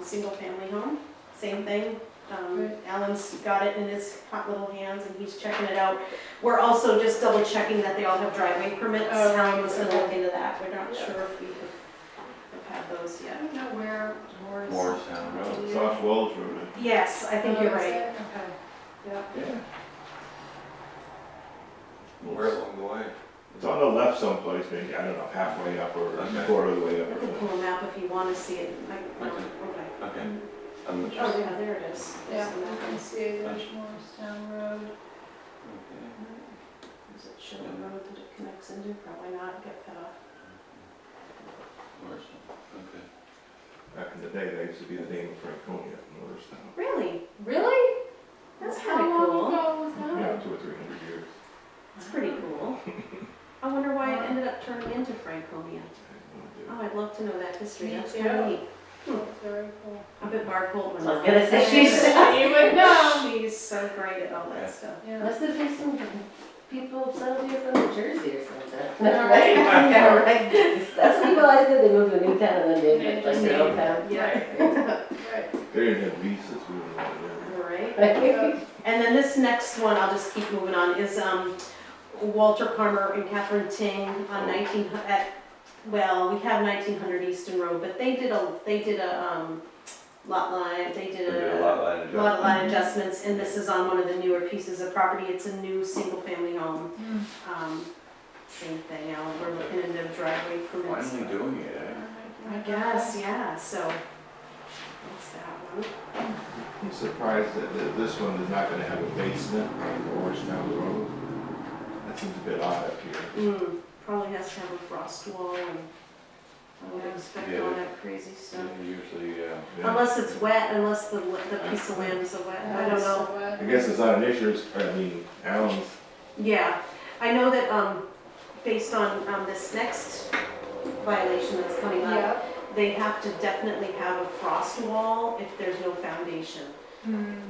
[SPEAKER 2] single family home, same thing.
[SPEAKER 1] Right.
[SPEAKER 2] Alan's got it in his hot little hands and he's checking it out. We're also just double checking that they all have driveway permits.
[SPEAKER 1] Oh,
[SPEAKER 2] Alan was gonna
[SPEAKER 1] okay.
[SPEAKER 2] look into that, we're not
[SPEAKER 1] Yeah.
[SPEAKER 2] sure if we have had those
[SPEAKER 1] I
[SPEAKER 2] yet.
[SPEAKER 1] don't know where
[SPEAKER 4] Morristown Road.
[SPEAKER 5] It's off Wells Road.
[SPEAKER 2] Yes, I think
[SPEAKER 1] Oh,
[SPEAKER 2] you're
[SPEAKER 1] is
[SPEAKER 2] right.
[SPEAKER 1] it? Okay, yeah.
[SPEAKER 4] Yeah. Where along the way?
[SPEAKER 5] It's on the left someplace, maybe, I don't know, halfway up or a
[SPEAKER 4] Okay.
[SPEAKER 5] quarter of the way
[SPEAKER 2] I can
[SPEAKER 5] up.
[SPEAKER 2] pull a map if you want to see it. Okay.
[SPEAKER 4] Okay.
[SPEAKER 2] Oh, yeah, there it is.
[SPEAKER 1] Yeah,
[SPEAKER 2] There's the
[SPEAKER 1] you
[SPEAKER 2] map.
[SPEAKER 1] can see there's Morristown Road.
[SPEAKER 2] Does it show the road that it connects into? Probably not, get cut off.
[SPEAKER 4] Okay.
[SPEAKER 5] Back in the day, that used to be the name of Franconia, Morristown.
[SPEAKER 2] Really?
[SPEAKER 1] Really?
[SPEAKER 2] That's
[SPEAKER 1] How
[SPEAKER 2] kind of
[SPEAKER 1] long
[SPEAKER 2] cool.
[SPEAKER 1] ago was
[SPEAKER 5] Yeah,
[SPEAKER 1] that?
[SPEAKER 5] 200 or 300 years.
[SPEAKER 2] That's pretty cool. I wonder why it ended up turning into Franconia.
[SPEAKER 5] I
[SPEAKER 2] Oh, I'd love to know that history.
[SPEAKER 1] Me
[SPEAKER 2] That's
[SPEAKER 1] too.
[SPEAKER 2] kind of neat.
[SPEAKER 1] Very cool.
[SPEAKER 2] I bet Barb Holdman.
[SPEAKER 3] I was gonna say, she's-
[SPEAKER 1] You would know.
[SPEAKER 2] She's so great at all that stuff.
[SPEAKER 1] Yeah.
[SPEAKER 3] Must have been some people settled here from New Jersey or something.
[SPEAKER 1] Yeah,
[SPEAKER 3] Right?
[SPEAKER 1] right.
[SPEAKER 3] Yeah, right. That's what people always did, they moved to a new town and then made it like their own town.
[SPEAKER 2] Yeah.
[SPEAKER 1] Right.
[SPEAKER 5] They didn't have leases, we were not there.
[SPEAKER 2] Right.
[SPEAKER 1] Yeah.
[SPEAKER 2] And then this next one, I'll just keep moving on, is Walter Palmer and Catherine Ting on we have 1900 Easton Road, but they did a lot line, they did
[SPEAKER 4] A
[SPEAKER 2] a
[SPEAKER 4] lot line adjustment.
[SPEAKER 2] lot of line adjustments, and this is on one of the newer pieces of property. It's a new single-family home. Same thing, Alan, we're looking into driveway permits.
[SPEAKER 4] Finally doing it, eh?
[SPEAKER 2] I guess, yeah, so that's that one.
[SPEAKER 5] I'm surprised that this one is not gonna have a basement on Morristown Road. That seems a bit odd up here.
[SPEAKER 2] Probably has to have a frost wall and I would expect all that crazy stuff.
[SPEAKER 4] Usually,
[SPEAKER 5] Yeah.
[SPEAKER 2] Unless it's wet, unless the piece of land is wet, I don't know.
[SPEAKER 5] I guess it's not an issue, Alan's,
[SPEAKER 2] Yeah, I know that, based on, this next violation that's coming up,
[SPEAKER 1] Yeah.
[SPEAKER 2] they have to definitely have a frost wall if there's no foundation.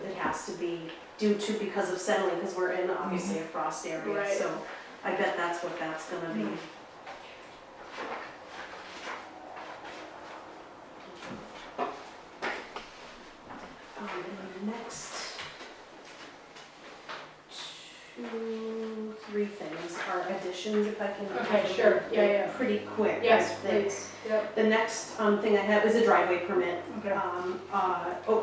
[SPEAKER 2] It has to be because of settling, because we're in obviously a frost area,
[SPEAKER 1] Right.
[SPEAKER 2] so I bet that's what that's gonna be. And then the next 2, 3 things are additions, if I can.
[SPEAKER 1] Okay, sure. Yeah, yeah.
[SPEAKER 2] Pretty quick.
[SPEAKER 1] Yes,
[SPEAKER 2] I think.
[SPEAKER 1] please. Yep.
[SPEAKER 2] The next thing I have is a driveway permit.
[SPEAKER 1] Okay.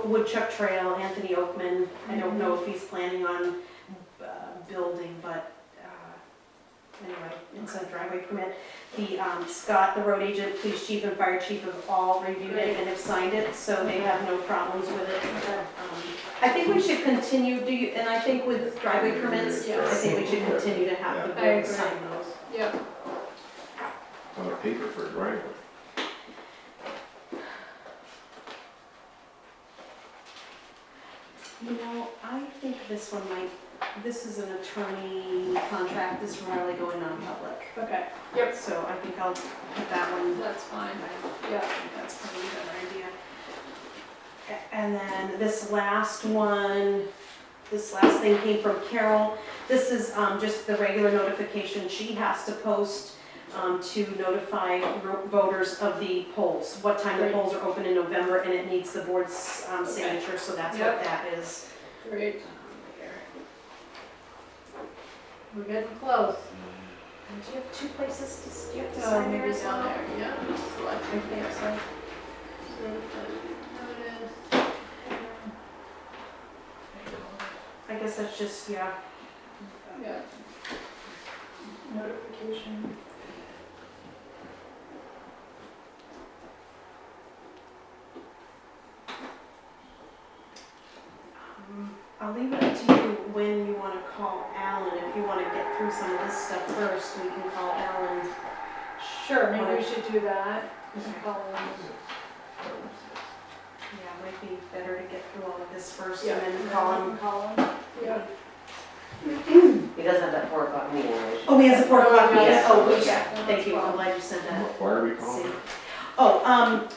[SPEAKER 2] Woodchuck Trail, Anthony Oakman. I don't know if he's planning on building, but anyway, it's a driveway permit. The Scott, the road agent, police chief, and fire chief have all reviewed it and have signed it, so they have no problems with it.
[SPEAKER 1] Okay.
[SPEAKER 2] I think we should continue, and I think with driveway permits, I
[SPEAKER 1] Yes.
[SPEAKER 2] think we should continue to have the
[SPEAKER 1] I
[SPEAKER 2] board
[SPEAKER 1] agree.
[SPEAKER 2] sign those.
[SPEAKER 1] Yep.
[SPEAKER 5] on a paper for a driveway.
[SPEAKER 2] You know, I think this one this is an attorney contract, this is probably going non-public.
[SPEAKER 1] Okay.
[SPEAKER 2] So I think I'll put that one,
[SPEAKER 1] That's fine.
[SPEAKER 2] I
[SPEAKER 1] Yeah.
[SPEAKER 2] think that's probably a better idea. And then this last one, this last thing came from Carol. This is just the regular notification she has to post to notify voters of the polls, what time the
[SPEAKER 1] Great.
[SPEAKER 2] polls are open in November, and it needs the board's signature, so that's what
[SPEAKER 1] Yep.
[SPEAKER 2] that is.
[SPEAKER 1] Great. We're getting close.
[SPEAKER 2] And do you have two places to, do you have to
[SPEAKER 1] So
[SPEAKER 2] sign there
[SPEAKER 1] maybe
[SPEAKER 2] as
[SPEAKER 1] down
[SPEAKER 2] well?
[SPEAKER 1] there, yeah. Select
[SPEAKER 2] I think so.
[SPEAKER 1] notice.
[SPEAKER 2] I guess that's just, yeah.
[SPEAKER 1] Yeah. Notification.
[SPEAKER 2] I'll leave it up to you when you want to call Alan. If you want to get through some of this stuff first, we can call Alan.
[SPEAKER 1] Sure, maybe we should do that. Call in.
[SPEAKER 2] Yeah, it might be better to get through all of this first
[SPEAKER 1] Yeah,
[SPEAKER 2] and then call him.
[SPEAKER 1] Call him. Yeah.
[SPEAKER 3] He does have that 4 o'clock meeting, right?
[SPEAKER 2] Oh, he has a 4 o'clock meeting?
[SPEAKER 1] Yes.
[SPEAKER 2] Oh, good,
[SPEAKER 1] Yeah.
[SPEAKER 2] thank you, I'm glad you said that.
[SPEAKER 5] Why are we calling?
[SPEAKER 2] See. Oh,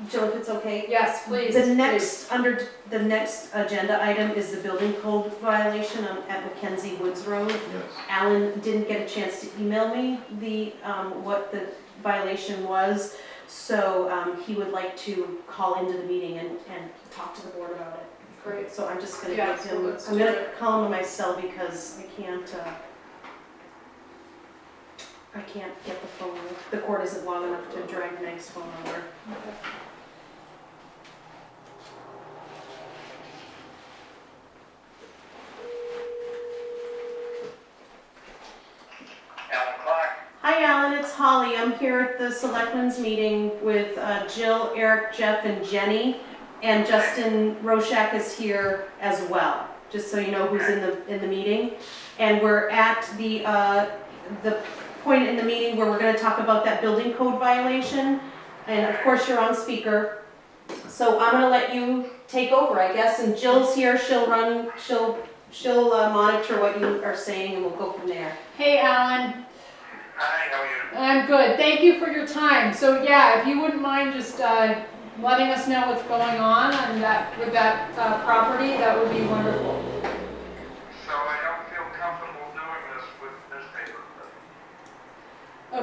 [SPEAKER 2] Jill, if it's okay?
[SPEAKER 1] Yes, please.
[SPEAKER 2] The
[SPEAKER 1] please.
[SPEAKER 2] next, under the next agenda item is the building code violation at Mackenzie Woods Road.
[SPEAKER 5] Yes.
[SPEAKER 2] Alan didn't get a chance to email me the, what the violation was, so he would like to call into the meeting and talk to the board about it.
[SPEAKER 1] Great.
[SPEAKER 2] So I'm just gonna
[SPEAKER 1] Yeah,
[SPEAKER 2] give
[SPEAKER 1] so
[SPEAKER 2] him,
[SPEAKER 1] let's
[SPEAKER 2] I'm
[SPEAKER 1] do
[SPEAKER 2] gonna
[SPEAKER 1] it.
[SPEAKER 2] call him on my cell because I can't get the phone, the cord isn't long enough to drag Meg's phone number.
[SPEAKER 6] Alan Clark.
[SPEAKER 2] Hi Alan, it's Holly. I'm here at the Selectmen's meeting with Jill, Eric, Jeff, and Jenny. And Justin Roshak is here as well, just so you know who's in the meeting. And we're at the point in the meeting where we're gonna talk about that building code violation. And of course, you're on speaker. So I'm gonna let you take over, I guess, and Jill's here, she'll monitor what you are saying and we'll go from there.
[SPEAKER 1] Hey, Alan.
[SPEAKER 6] Hi, how are you?
[SPEAKER 1] I'm good. Thank you for your time. So yeah, if you wouldn't mind just letting us know what's going on with that property, that would be wonderful.
[SPEAKER 6] So I don't feel comfortable doing this with newspaper.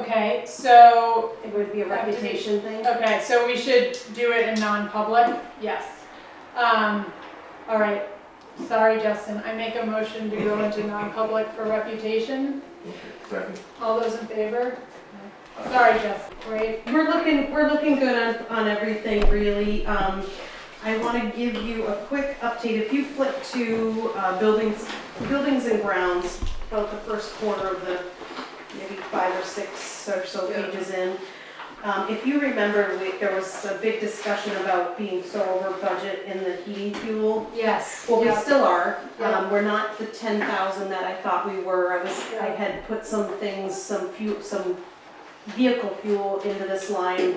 [SPEAKER 1] Okay, so
[SPEAKER 2] It would be a reputation thing.
[SPEAKER 1] okay, so we should do it in non-public? Yes. All right. Sorry, Justin. I make a motion to go into non-public for reputation.
[SPEAKER 5] Second.
[SPEAKER 1] All those in favor? Sorry, Justin. Great.
[SPEAKER 2] We're looking good on everything, really. I want to give you a quick update. If you flip to buildings and grounds, about the first quarter of the maybe 5 or 6 or so
[SPEAKER 1] Yeah.
[SPEAKER 2] pages in. If you remember, there was a big discussion about being so over budget in the heating fuel.
[SPEAKER 1] Yes.
[SPEAKER 2] Well, we
[SPEAKER 1] Yeah.
[SPEAKER 2] still are.
[SPEAKER 1] Yeah.
[SPEAKER 2] We're not the 10,000 that I thought we were. I
[SPEAKER 1] Yeah.
[SPEAKER 2] had put some things, some vehicle fuel into this line.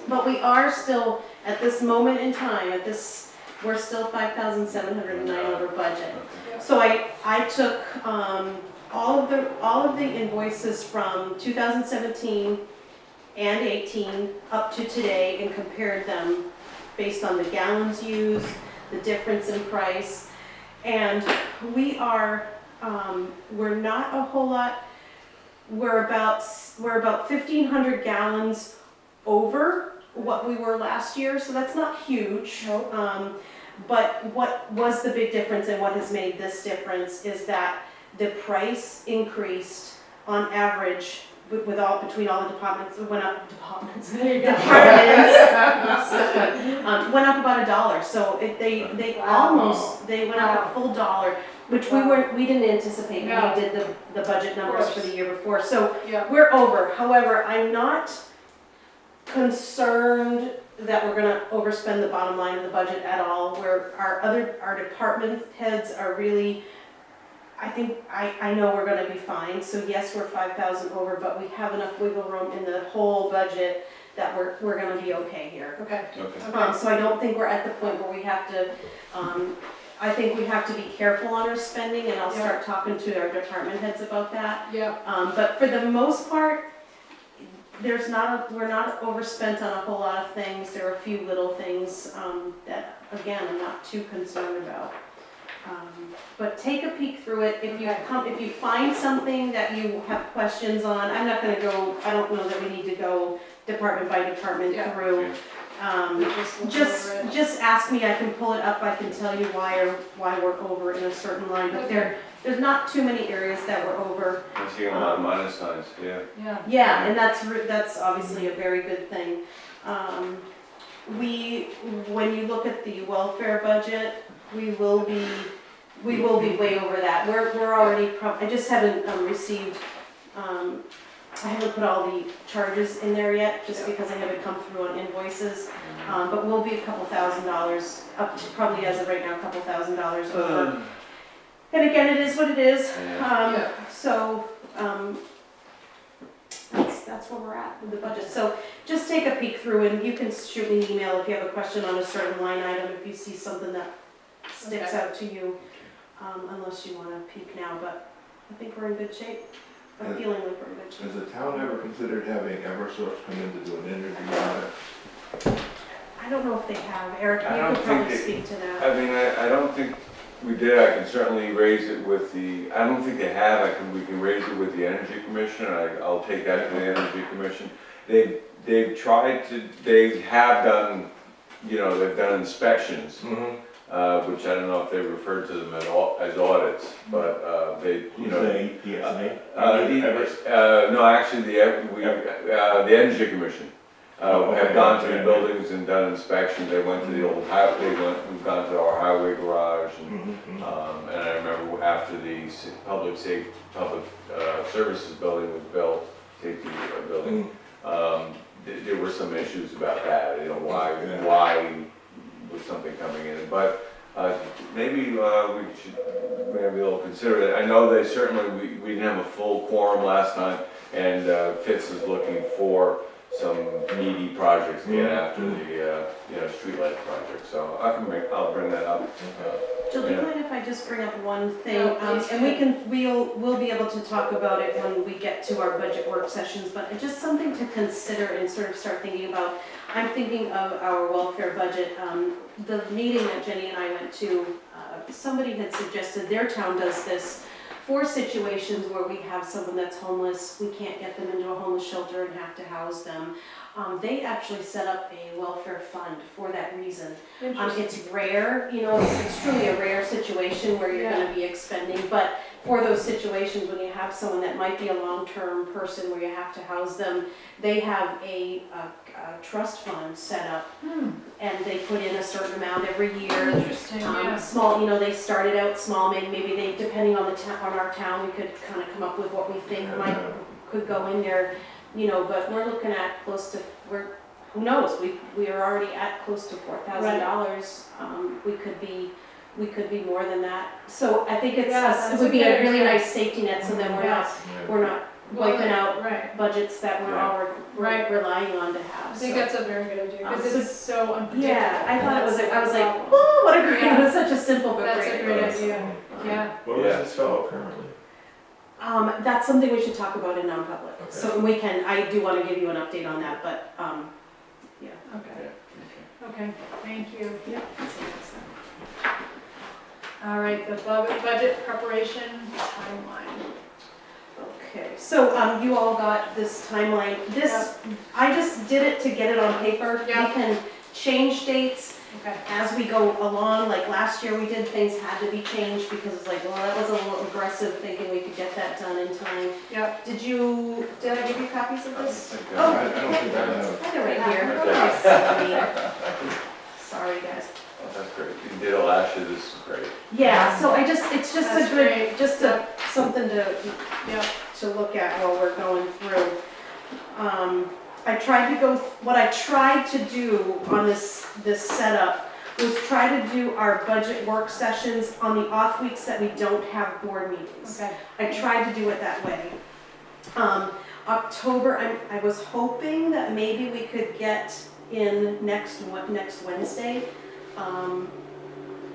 [SPEAKER 2] But we are still, at this moment in time, we're still 5,709 over budget.
[SPEAKER 1] Yeah.
[SPEAKER 2] So I took all of the invoices from 2017 and 18 up to today and compared them based on the gallons used, the difference in price. And we're not a whole lot, we're about 1,500 gallons over what we were last year, so that's not huge.
[SPEAKER 1] Nope.
[SPEAKER 2] But what was the big difference and what has made this difference is that the price increased on average between all the departments, it went up,
[SPEAKER 1] There you go.
[SPEAKER 2] went up about $1. So they
[SPEAKER 1] Wow.
[SPEAKER 2] they went up a full $1, which we didn't anticipate when
[SPEAKER 1] No.
[SPEAKER 2] we did the budget numbers for the year before. So
[SPEAKER 1] Yeah.
[SPEAKER 2] we're over. However, I'm not concerned that we're gonna overspend the bottom line of the budget at all, where our department heads are really, I know we're gonna be fine. So yes, we're 5,000 over, but we have enough wiggle room in the whole budget that we're gonna be okay here.
[SPEAKER 1] Okay.
[SPEAKER 4] Okay.
[SPEAKER 2] So I don't think we're at the point where we have to, I think we have to be careful on our spending, and I'll start talking to our department heads about that.
[SPEAKER 1] Yeah.
[SPEAKER 2] But for the most part, we're not overspent on a whole lot of things. There are a few little things that, again, I'm not too concerned about. But take a peek through it. If
[SPEAKER 1] Okay.
[SPEAKER 2] if you find something that you have questions on, I'm not gonna go, I don't know that we need to go department by department
[SPEAKER 1] Yeah.
[SPEAKER 2] through.
[SPEAKER 1] Look
[SPEAKER 2] Just,
[SPEAKER 1] over it.
[SPEAKER 2] just ask me, I can pull it up, I can tell you why we're over in a certain line, but
[SPEAKER 1] Okay.
[SPEAKER 2] there's not too many areas that we're over.
[SPEAKER 4] I'm seeing a lot of minus signs, yeah.
[SPEAKER 1] Yeah.
[SPEAKER 2] Yeah, and that's obviously a very good thing. When you look at the welfare budget, we will be way over that. We're already, I just haven't received, I haven't put all the charges in there yet, just because they haven't come through on invoices. But we'll be a couple $1,000s, up to probably as of right now, a couple $1,000s over. And again, it is what it is.
[SPEAKER 1] Yeah.
[SPEAKER 2] So, that's where we're at with the budget. So just take a peek through, and you can shoot me an email if you have a question on a certain line item, if you see something that sticks out to you, unless you wanna peek now, but I think we're in good shape. I'm feeling like we're in good shape.
[SPEAKER 5] Has the town ever considered having Eversource come in to do an interview on it?
[SPEAKER 2] I don't know if they have. Eric,
[SPEAKER 4] I
[SPEAKER 2] you
[SPEAKER 4] don't
[SPEAKER 2] could
[SPEAKER 4] think
[SPEAKER 2] probably
[SPEAKER 4] they-
[SPEAKER 2] speak to that.
[SPEAKER 4] I mean, I don't think we did, I can certainly raise it with the, I don't think they have, we can raise it with the Energy Commission, I'll take that to the Energy Commission. They've tried to, they have done, they've done inspections, which I don't know if they refer to them as audits, but they,
[SPEAKER 5] Who's they, ESA?
[SPEAKER 4] no, actually, the Energy Commission. Have gone to the buildings and done inspections, they went to the old highway, we've gone to our highway garage, and I remember after the public services building was built, safety building, there were some issues about that, why was something coming in, but maybe we should, maybe we'll consider it. I know they certainly, we didn't have a full quorum last time, and Fitz is looking for some meaty projects to get after the, streetlight project, so I'll bring that up.
[SPEAKER 2] Jill, do you
[SPEAKER 4] Yeah.
[SPEAKER 2] mind if I just bring up one thing?
[SPEAKER 1] No, please
[SPEAKER 2] And we'll be able to talk about it when we get to our budget work sessions, but just something to consider and sort of start thinking about. I'm thinking of our welfare budget. The meeting that Jenny and I went to, somebody had suggested their town does this for situations where we have someone that's homeless, we can't get them into a homeless shelter and have to house them. They actually set up a welfare fund for that reason.
[SPEAKER 1] Interesting.
[SPEAKER 2] It's rare, it's truly a rare situation where you're gonna be expending, but for those situations when you have someone that might be a long-term person where you have to house them, they have a trust fund set up, and they put in a certain amount every year.
[SPEAKER 1] Interesting, yeah.
[SPEAKER 2] Small, they started out small, maybe they, depending on our town, we could kind of come up with what we think could go in there, but we're looking at close to, who knows, we are already at close to $4,000. We could be more than that. So I think it would be a really nice safety net, so then we're not wiping out
[SPEAKER 1] Right.
[SPEAKER 2] budgets that we're all relying on to have.
[SPEAKER 1] I think
[SPEAKER 2] so.
[SPEAKER 1] that's a very good idea, because
[SPEAKER 2] So-
[SPEAKER 1] it's so unpredictable.
[SPEAKER 2] Yeah, I thought it was, I was like,
[SPEAKER 1] That's
[SPEAKER 2] whoa, what a great, it was such a simple but
[SPEAKER 1] That's
[SPEAKER 2] great
[SPEAKER 1] a great
[SPEAKER 2] idea.
[SPEAKER 1] idea, yeah.
[SPEAKER 5] What is this fellow currently?
[SPEAKER 2] That's something we should talk about in non-public.
[SPEAKER 5] Okay.
[SPEAKER 2] So I do want to give you an update on that, but, yeah.
[SPEAKER 1] Okay, okay, thank you.
[SPEAKER 2] Yeah.
[SPEAKER 1] All right, the budget preparation timeline.
[SPEAKER 2] Okay, so, you all got this timeline. I just did it to get it on paper.
[SPEAKER 1] Yeah.
[SPEAKER 2] We can change dates
[SPEAKER 1] Okay.
[SPEAKER 2] as we go along. Like last year we did, things had to be changed because it's like, well, that was a little aggressive thinking we could get that done in time.
[SPEAKER 1] Yep.
[SPEAKER 2] Did I give you copies of this?
[SPEAKER 5] Oh, I don't think I have.
[SPEAKER 2] I have it right here.
[SPEAKER 4] Okay.
[SPEAKER 2] Sorry, guys.
[SPEAKER 4] Oh, that's great, you did it last year, this is great.
[SPEAKER 2] Yeah, so it's just
[SPEAKER 1] That's
[SPEAKER 2] a good,
[SPEAKER 1] great.
[SPEAKER 2] just something to
[SPEAKER 1] Yep.
[SPEAKER 2] look at while we're going through. What I tried to do on this setup was try to do our budget work sessions on the off weeks that we don't have board meetings.
[SPEAKER 1] Okay.
[SPEAKER 2] I tried to do it that way. October, I was hoping that maybe we could get in next Wednesday.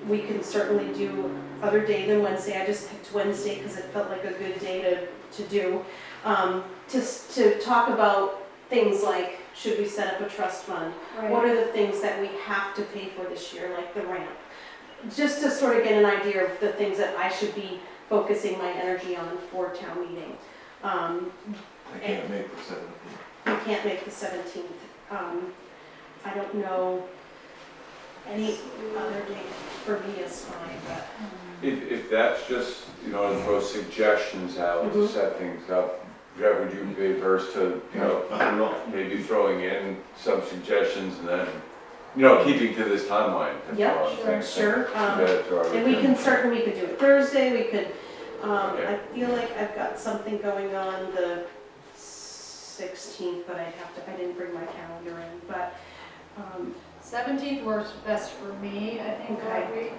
[SPEAKER 2] We can certainly do other day than Wednesday. I just picked Wednesday because it felt like a good day to do. To talk about things like, should we set up a trust fund?
[SPEAKER 1] Right.
[SPEAKER 2] What are the things that we have to pay for this year, like the ramp? just to sort of get an idea of the things that I should be focusing my energy on for town meeting.
[SPEAKER 5] I can't make the 17th.
[SPEAKER 2] We can't make the 17th. I don't know, any other date for me is fine, but.
[SPEAKER 4] If that's just, you know, to throw suggestions out to
[SPEAKER 2] Mhm.
[SPEAKER 4] set things up, Jeff, would you be averse to, you know,
[SPEAKER 5] I don't know.
[SPEAKER 4] maybe throwing in some suggestions and then, you know, keeping to this timeline? that's
[SPEAKER 2] Yep,
[SPEAKER 4] all I'm saying.
[SPEAKER 2] Sure.
[SPEAKER 4] Yeah, so I would
[SPEAKER 2] And we
[SPEAKER 4] think-
[SPEAKER 2] can certainly, we could do it Thursday, we could,
[SPEAKER 4] Okay.
[SPEAKER 2] I feel like I've got something going on the 16th, but I didn't bring my calendar in, but,
[SPEAKER 1] 17th works best for me, I think, that week.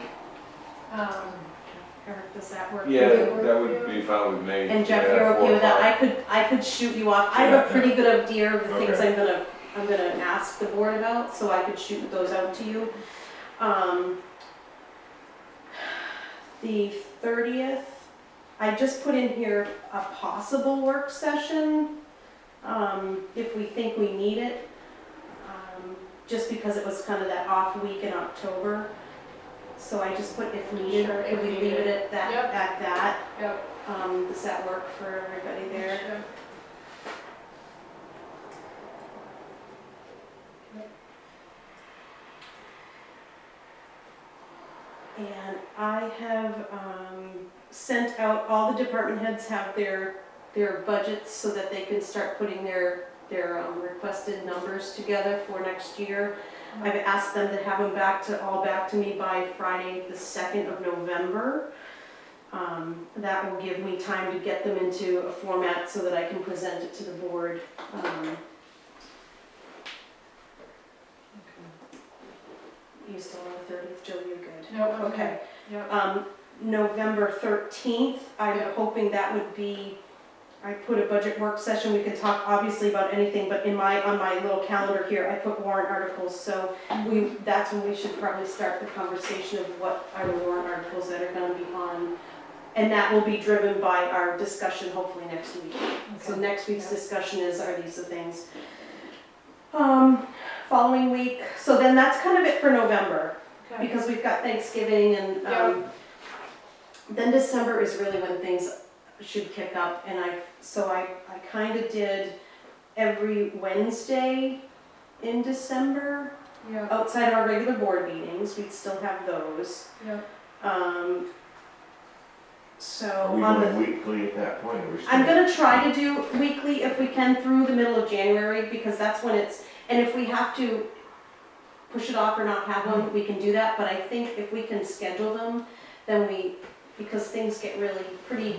[SPEAKER 2] Eric, does that work? for
[SPEAKER 4] Yeah,
[SPEAKER 2] you?
[SPEAKER 4] that would be fine with me.
[SPEAKER 2] And Jeff,
[SPEAKER 4] Yeah,
[SPEAKER 2] you're okay
[SPEAKER 4] 4
[SPEAKER 2] with that?
[SPEAKER 4] o'clock.
[SPEAKER 2] I could shoot you off. I have a pretty good idea of the things I'm gonna ask the board about, so I could shoot those out to you. The 30th, I just put in here a possible work session, if we think we need it. Just because it was kind of that off week in October. So I just put if needed,
[SPEAKER 1] Sure,
[SPEAKER 2] if
[SPEAKER 1] if
[SPEAKER 2] we leave
[SPEAKER 1] needed.
[SPEAKER 2] it at that,
[SPEAKER 1] Yep.
[SPEAKER 2] at that.
[SPEAKER 1] Yep.
[SPEAKER 2] Does that work for everybody there?
[SPEAKER 1] Sure.
[SPEAKER 2] And I have sent out, all the department heads have their budgets so that they can start putting their requested numbers together for next year. I've asked them to have them all back to me by Friday, the 2nd of November. That will give me time to get them into a format so that I can present it to the board. You still on the 30th, Jill, you're good?
[SPEAKER 1] No,
[SPEAKER 2] Okay.
[SPEAKER 1] Yep.
[SPEAKER 2] November 13th, I'm
[SPEAKER 1] Yeah.
[SPEAKER 2] hoping that would be, I put a budget work session, we can talk obviously about anything, but on my little calendar here, I put warrant articles, so that's when we should probably start the conversation of what are the warrant articles that are gonna be on. And that will be driven by our discussion hopefully next week. So
[SPEAKER 1] Okay.
[SPEAKER 2] next week's
[SPEAKER 1] Yeah.
[SPEAKER 2] discussion are these the things. Following week, so then that's kind of it for November,
[SPEAKER 1] Okay.
[SPEAKER 2] because we've got Thanksgiving and,
[SPEAKER 1] Yeah.
[SPEAKER 2] then December is really when things should kick up, and I kind of did every Wednesday in December,
[SPEAKER 1] Yeah.
[SPEAKER 2] outside our regular board meetings, we'd still have those.
[SPEAKER 1] Yeah.
[SPEAKER 2] So
[SPEAKER 5] Are we
[SPEAKER 2] on the
[SPEAKER 5] going weekly at that point, or we still?
[SPEAKER 2] I'm gonna try to do weekly if we can through the middle of January, because that's when and if we have to push it off or not have one, we can do that, but I think if we can schedule them, then because things get really pretty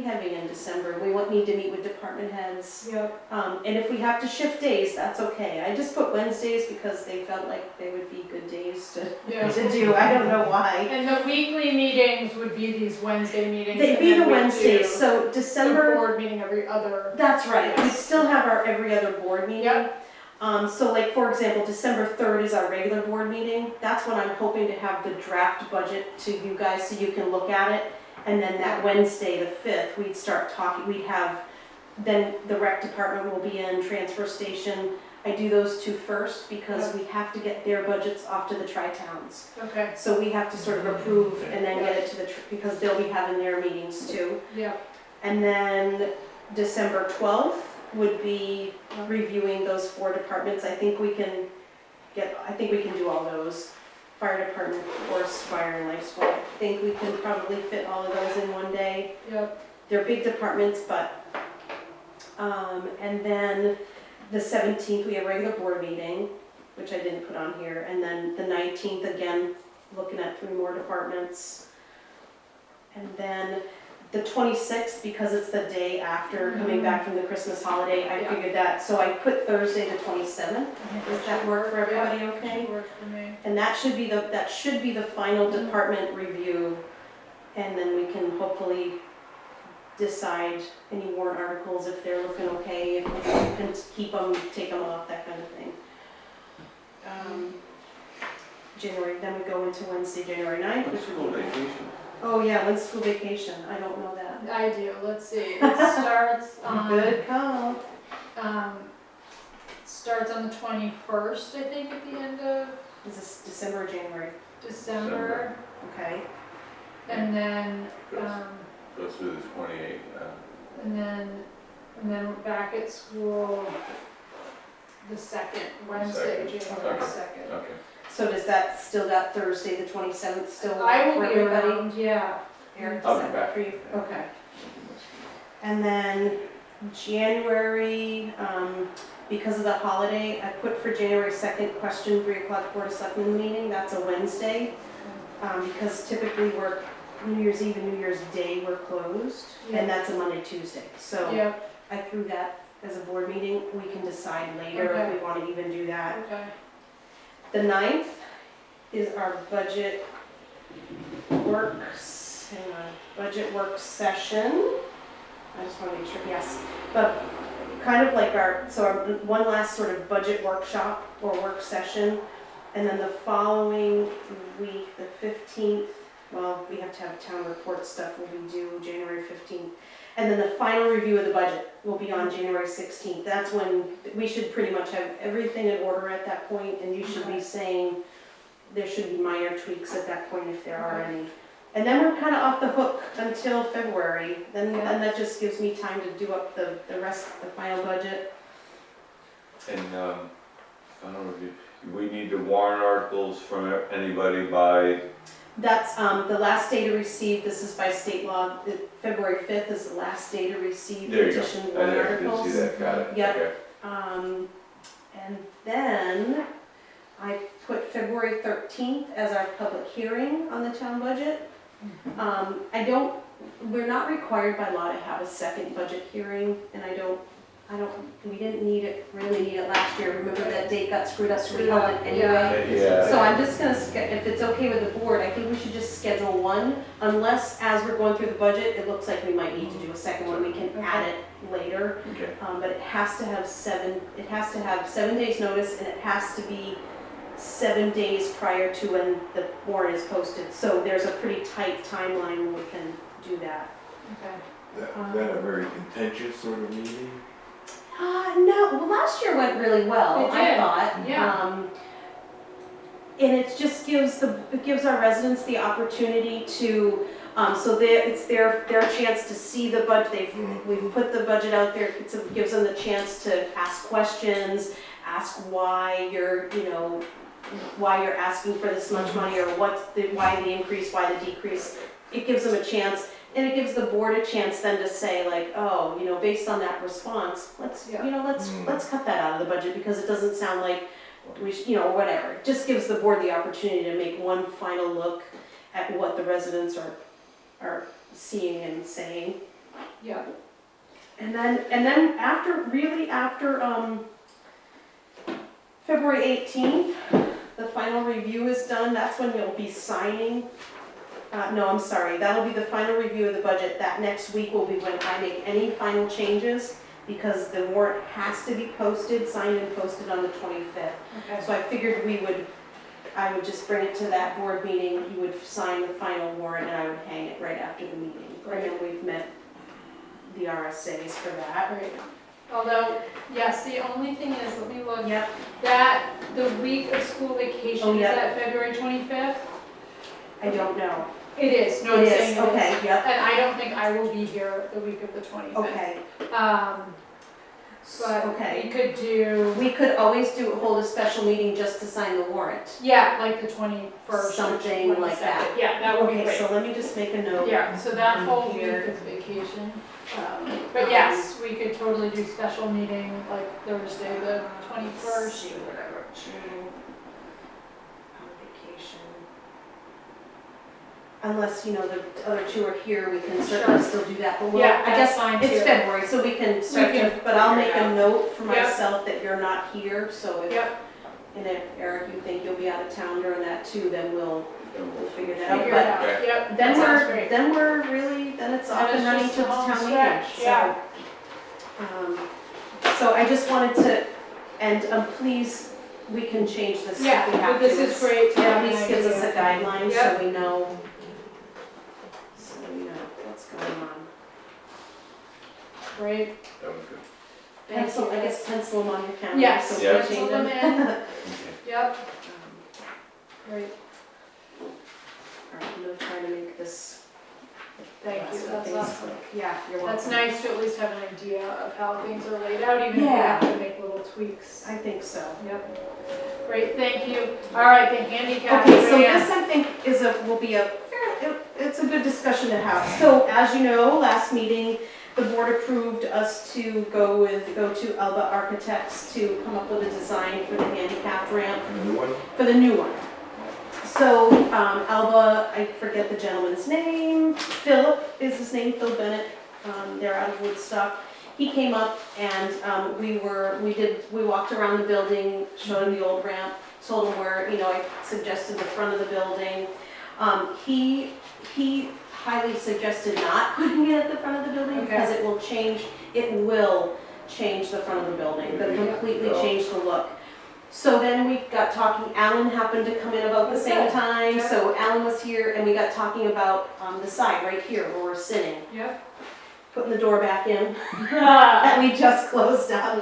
[SPEAKER 2] heavy in December, we won't need to meet with department heads.
[SPEAKER 1] Yep.
[SPEAKER 2] And if we have to shift days, that's okay. I just put Wednesdays because they felt like they would be good days
[SPEAKER 1] Yeah.
[SPEAKER 2] to do, I don't know why.
[SPEAKER 1] And the weekly meetings would be these Wednesday meetings.
[SPEAKER 2] They'd
[SPEAKER 1] and
[SPEAKER 2] be
[SPEAKER 1] then
[SPEAKER 2] the
[SPEAKER 1] we
[SPEAKER 2] Wednesdays,
[SPEAKER 1] do
[SPEAKER 2] so
[SPEAKER 1] the
[SPEAKER 2] December.
[SPEAKER 1] board meeting every other.
[SPEAKER 2] That's right, we
[SPEAKER 1] Yes.
[SPEAKER 2] still have our every other board meeting.
[SPEAKER 1] Yep.
[SPEAKER 2] So like, for example, December 3rd is our regular board meeting. That's when I'm hoping to have the draft budget to you guys so you can look at it. And then that Wednesday, the 5th, we'd start talking, then the rec department will be in, transfer station. I do those two first because we have to get their budgets off to the tri-towns.
[SPEAKER 1] Okay.
[SPEAKER 2] So we have to sort of approve and then get it to because they'll be having their meetings too.
[SPEAKER 1] Yeah.
[SPEAKER 2] And then December 12th would be reviewing those 4 departments. I think we can do all those. Fire department, forest fire, and life squad. I think we can probably fit all of those in one day.
[SPEAKER 1] Yep.
[SPEAKER 2] They're big departments, but, and then the 17th, we have regular board meeting, which I didn't put on here. And then the 19th, again, looking at 3 more departments. And then the 26th, because it's the day after coming back from the Christmas holiday, I
[SPEAKER 1] Yeah.
[SPEAKER 2] figured that, so I put Thursday the 27th. Does that work for everybody okay?
[SPEAKER 1] Should work for me.
[SPEAKER 2] And that should be the final department review, and then we can hopefully decide any warrant articles if they're looking okay, if we can keep them, take them off, that kind of thing. January, then we go into Wednesday, January 9th, which
[SPEAKER 4] School
[SPEAKER 2] would be.
[SPEAKER 4] vacation.
[SPEAKER 2] Oh yeah, when's school vacation? I don't know that.
[SPEAKER 1] I do, let's see, it starts on.
[SPEAKER 2] Good call.
[SPEAKER 1] Starts on the 21st, I think, at the end of
[SPEAKER 2] Is this December or January?
[SPEAKER 1] December,
[SPEAKER 2] Okay,
[SPEAKER 1] and then,
[SPEAKER 4] Goes through the 28th.
[SPEAKER 1] and then we're back at school the second, Wednesday, January
[SPEAKER 2] Okay.
[SPEAKER 1] 2nd.
[SPEAKER 4] Okay.
[SPEAKER 2] so does that still got Thursday, the 27th still
[SPEAKER 1] I will
[SPEAKER 2] for
[SPEAKER 1] be
[SPEAKER 2] everybody?
[SPEAKER 1] around, yeah.
[SPEAKER 2] Eric,
[SPEAKER 4] I'll
[SPEAKER 2] does
[SPEAKER 4] be
[SPEAKER 2] that
[SPEAKER 4] back.
[SPEAKER 2] work for you? Okay. And then January, because of the holiday, I put for January 2nd, question 3 o'clock Board of Selectmen meeting, that's a Wednesday. Because typically we're, New Year's Eve and New Year's Day, we're closed,
[SPEAKER 1] Yeah.
[SPEAKER 2] and that's a Monday, Tuesday. So
[SPEAKER 1] Yep,
[SPEAKER 2] I threw that as a board meeting, we can decide later if we want to even do that.
[SPEAKER 1] okay.
[SPEAKER 2] The 9th is our budget works, hang on, budget work session. I just want to make sure, yes, but kind of like our one last sort of budget workshop or work session. And then the following week, the 15th, well, we have to have town report stuff will be due January 15th. And then the final review of the budget will be on January 16th. That's when we should pretty much have everything in order at that point, and you should be saying there should be minor tweaks at that point if there are any. And then we're kind of off the hook until February. Then that just gives me time to do up the rest of the final budget.
[SPEAKER 4] And I don't know if we need the warrant articles from anybody by,
[SPEAKER 2] That's the last day to receive, this is by state law, February 5th is the last day to receive
[SPEAKER 4] there you go.
[SPEAKER 2] petition
[SPEAKER 4] I
[SPEAKER 2] warrant
[SPEAKER 4] didn't
[SPEAKER 2] articles.
[SPEAKER 4] see that, got it.
[SPEAKER 2] Yep.
[SPEAKER 4] Okay.
[SPEAKER 2] And then I put February 13th as our public hearing on the town budget. We're not required by law to have a second budget hearing, and we didn't really need it last year. Remember that date got screwed up, so we held it anyway.
[SPEAKER 4] Yeah.
[SPEAKER 2] So I'm just gonna, if it's okay with the board, I think we should just schedule one, unless as we're going through the budget, it looks like we might need to do a second one, we can add it later.
[SPEAKER 4] Okay.
[SPEAKER 2] But it has to have 7 days notice, and it has to be 7 days prior to when the warrant is posted. So there's a pretty tight timeline when we can do that.
[SPEAKER 1] Okay.
[SPEAKER 5] That a very contentious sort of meeting?
[SPEAKER 2] No, well, last year went really well,
[SPEAKER 1] It
[SPEAKER 2] I
[SPEAKER 1] did,
[SPEAKER 2] thought.
[SPEAKER 1] yeah.
[SPEAKER 2] And it just gives our residents the opportunity to, it's their chance to see the budget, we've put the budget out there, it gives them the chance to ask questions, ask why you're asking for this much money, or why the increase, why the decrease. It gives them a chance. And it gives the board a chance then to say like, oh, based on that response, let's cut that out of the budget because it doesn't sound like we should, or whatever. It just gives the board the opportunity to make one final look at what the residents are seeing and saying.
[SPEAKER 1] Yeah.
[SPEAKER 2] And then after February 18th, the final review is done. That's when you'll be signing. No, I'm sorry, that'll be the final review of the budget. That next week will be when I make any final changes, because the warrant has to be posted, signed and posted on the 25th.
[SPEAKER 1] Okay.
[SPEAKER 2] So I figured I would just bring it to that board meeting, you would sign the final warrant, and I would hang it right after the meeting.
[SPEAKER 1] Right.
[SPEAKER 2] And then we've met the RSAs for that.
[SPEAKER 1] Great. Although, yes, the only thing is, let me look,
[SPEAKER 2] Yep,
[SPEAKER 1] the week of school vacation,
[SPEAKER 2] Oh,
[SPEAKER 1] is
[SPEAKER 2] yeah.
[SPEAKER 1] that February 25th?
[SPEAKER 2] I don't know.
[SPEAKER 1] It is, no,
[SPEAKER 2] It
[SPEAKER 1] I'm
[SPEAKER 2] is,
[SPEAKER 1] saying it is.
[SPEAKER 2] okay, yep,
[SPEAKER 1] And I don't think I will be here the week of the 25th.
[SPEAKER 2] okay.
[SPEAKER 1] But
[SPEAKER 2] Okay.
[SPEAKER 1] we could do,
[SPEAKER 2] We could always hold a special meeting just to sign the warrant.
[SPEAKER 1] yeah, like the 21st. or
[SPEAKER 2] Something like
[SPEAKER 1] 22nd.
[SPEAKER 2] that.
[SPEAKER 1] Yeah, that would be
[SPEAKER 2] Okay,
[SPEAKER 1] great.
[SPEAKER 2] so let me just make a note.
[SPEAKER 1] Yeah, so that
[SPEAKER 2] on
[SPEAKER 1] whole week
[SPEAKER 2] here.
[SPEAKER 1] is vacation. But yes, we could totally do special meeting like Thursday, the 21st or whatever.
[SPEAKER 2] June, on vacation. Unless, the other two are here, we can certainly still do that, but
[SPEAKER 1] Yeah,
[SPEAKER 2] I
[SPEAKER 1] that's
[SPEAKER 2] guess
[SPEAKER 1] fine
[SPEAKER 2] it's
[SPEAKER 1] too.
[SPEAKER 2] February, so we can start
[SPEAKER 1] We
[SPEAKER 2] to,
[SPEAKER 1] can
[SPEAKER 2] but I'll
[SPEAKER 1] figure
[SPEAKER 2] make
[SPEAKER 1] it
[SPEAKER 2] a
[SPEAKER 1] out.
[SPEAKER 2] note for
[SPEAKER 1] Yep.
[SPEAKER 2] myself that you're not here, so if,
[SPEAKER 1] Yep,
[SPEAKER 2] and if Eric, you think you'll be out of town during that too, then we'll figure that out.
[SPEAKER 1] figure it
[SPEAKER 2] But
[SPEAKER 1] out,
[SPEAKER 4] Okay.
[SPEAKER 1] yep,
[SPEAKER 2] then
[SPEAKER 1] that sounds great.
[SPEAKER 2] then it's off
[SPEAKER 1] Then
[SPEAKER 2] and
[SPEAKER 1] it's
[SPEAKER 2] running
[SPEAKER 1] just
[SPEAKER 2] to the
[SPEAKER 1] the home
[SPEAKER 2] town meeting,
[SPEAKER 1] stretch, yeah.
[SPEAKER 2] So I just wanted to, and please, we can change this if we
[SPEAKER 1] Yeah,
[SPEAKER 2] have
[SPEAKER 1] but
[SPEAKER 2] to.
[SPEAKER 1] this is great to
[SPEAKER 2] It
[SPEAKER 1] have
[SPEAKER 2] at
[SPEAKER 1] an
[SPEAKER 2] least gives us a
[SPEAKER 1] idea.
[SPEAKER 2] guideline so
[SPEAKER 1] Yep.
[SPEAKER 2] we know what's going on.
[SPEAKER 1] Great,
[SPEAKER 4] That was good.
[SPEAKER 1] thank
[SPEAKER 2] Pencil, I
[SPEAKER 1] you.
[SPEAKER 2] guess pencil them on your calendar.
[SPEAKER 1] Yes,
[SPEAKER 2] so we
[SPEAKER 4] Yeah.
[SPEAKER 2] can change
[SPEAKER 1] pencil them in.
[SPEAKER 4] Okay.
[SPEAKER 1] Yep, great.
[SPEAKER 2] All right, I'm gonna try to make this.
[SPEAKER 1] Thank you, that's awesome.
[SPEAKER 2] Yeah, you're welcome.
[SPEAKER 1] That's nice to at least have an idea of how things are laid out, even if you
[SPEAKER 2] Yeah.
[SPEAKER 1] have to make little tweaks.
[SPEAKER 2] I think so.
[SPEAKER 1] Yep. Great, thank you. All right, the handicap
[SPEAKER 2] Okay, so
[SPEAKER 1] ramp.
[SPEAKER 2] this I think will be it's a good discussion to have. So as you know, last meeting, the board approved us to go to Alba Architects to come up with a design for the handicapped ramp,
[SPEAKER 5] And the new one?
[SPEAKER 2] for the new one. So, Alba, I forget the gentleman's name, Philip is his name, Phil Bennett, they're out of Woodstock. He came up and, we walked around the building, showed him the old ramp, told him where, I suggested the front of the building. He highly suggested not putting it at the front of the building because it will change the front of the building, completely change the look. So then we got talking, Alan happened to come in about the same time, so Alan was here and we got talking about the side right here where we're sitting.
[SPEAKER 1] Yep.
[SPEAKER 2] Putting the door back in that we just closed up.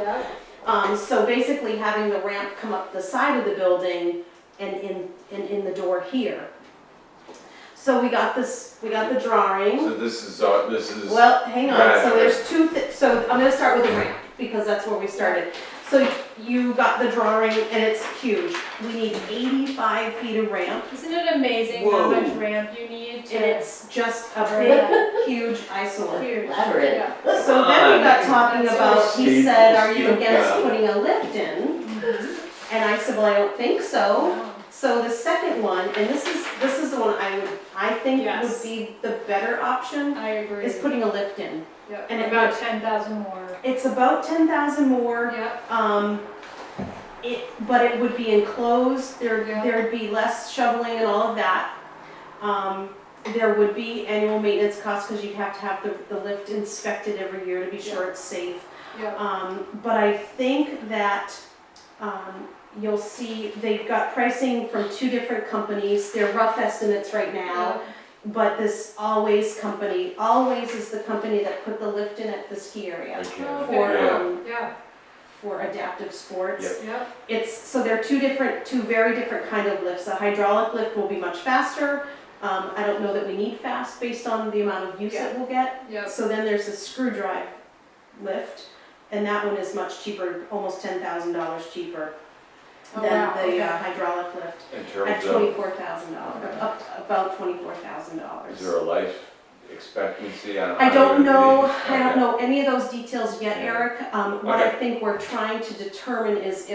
[SPEAKER 1] Yeah.
[SPEAKER 2] So basically having the ramp come up the side of the building and in the door here. So we got the drawing.
[SPEAKER 4] So this is,
[SPEAKER 2] Well, hang on,
[SPEAKER 4] Right.
[SPEAKER 2] so there's so I'm gonna start with the ramp, because that's where we started. So you got the drawing, and it's huge. We need 85 feet of ramp,
[SPEAKER 1] Isn't it amazing how much ramp you need to?
[SPEAKER 2] and it's just a big, huge eyesore.
[SPEAKER 1] Huge.
[SPEAKER 3] Elaborate.
[SPEAKER 1] Yeah.
[SPEAKER 2] So then we got talking
[SPEAKER 1] That's
[SPEAKER 2] about, he
[SPEAKER 4] steep,
[SPEAKER 2] said, are you
[SPEAKER 4] steep,
[SPEAKER 2] against
[SPEAKER 4] yeah.
[SPEAKER 2] putting a lift in? And I said, well, I don't think so.
[SPEAKER 1] Wow.
[SPEAKER 2] So the second one, and this is the one I think
[SPEAKER 1] Yes.
[SPEAKER 2] would be the better option,
[SPEAKER 1] I agree.
[SPEAKER 2] is putting a lift in.
[SPEAKER 1] Yep.
[SPEAKER 2] and it
[SPEAKER 1] about
[SPEAKER 2] would-
[SPEAKER 1] 10,000 more.
[SPEAKER 2] It's about 10,000 more.
[SPEAKER 1] Yep.
[SPEAKER 2] But it would be enclosed,
[SPEAKER 1] Yeah.
[SPEAKER 2] there'd be less shoveling and all of that. There would be annual maintenance costs, because you'd have to have the lift inspected every year to be sure it's safe.
[SPEAKER 1] Yep.
[SPEAKER 2] But I think that, you'll see, they've got pricing from 2 different companies, they're rough estimates right now. But this Always company, Always is the company that put the lift in at the ski area
[SPEAKER 4] okay.
[SPEAKER 2] for,
[SPEAKER 4] Yeah.
[SPEAKER 1] Yeah.
[SPEAKER 2] for adaptive sports.
[SPEAKER 4] Yep.
[SPEAKER 1] Yep.
[SPEAKER 2] So they're two very different kind of lifts. The hydraulic lift will be much faster. I don't know that we need fast based on the amount of use it will get.
[SPEAKER 1] Yep.
[SPEAKER 2] So then there's the screw drive lift, and that one is much cheaper, almost $10,000 cheaper
[SPEAKER 1] Oh,
[SPEAKER 2] than
[SPEAKER 1] wow,
[SPEAKER 2] the
[SPEAKER 1] okay.
[SPEAKER 2] Hydraulic lift,
[SPEAKER 4] In
[SPEAKER 2] at
[SPEAKER 4] terms of,
[SPEAKER 2] $24,000, up about $24,000.
[SPEAKER 4] is there a life expectancy?
[SPEAKER 2] I don't know,
[SPEAKER 4] Okay.
[SPEAKER 2] I don't know any of those details yet,
[SPEAKER 4] Yeah.
[SPEAKER 2] Eric. What I
[SPEAKER 4] Okay.
[SPEAKER 2] think we're trying to determine is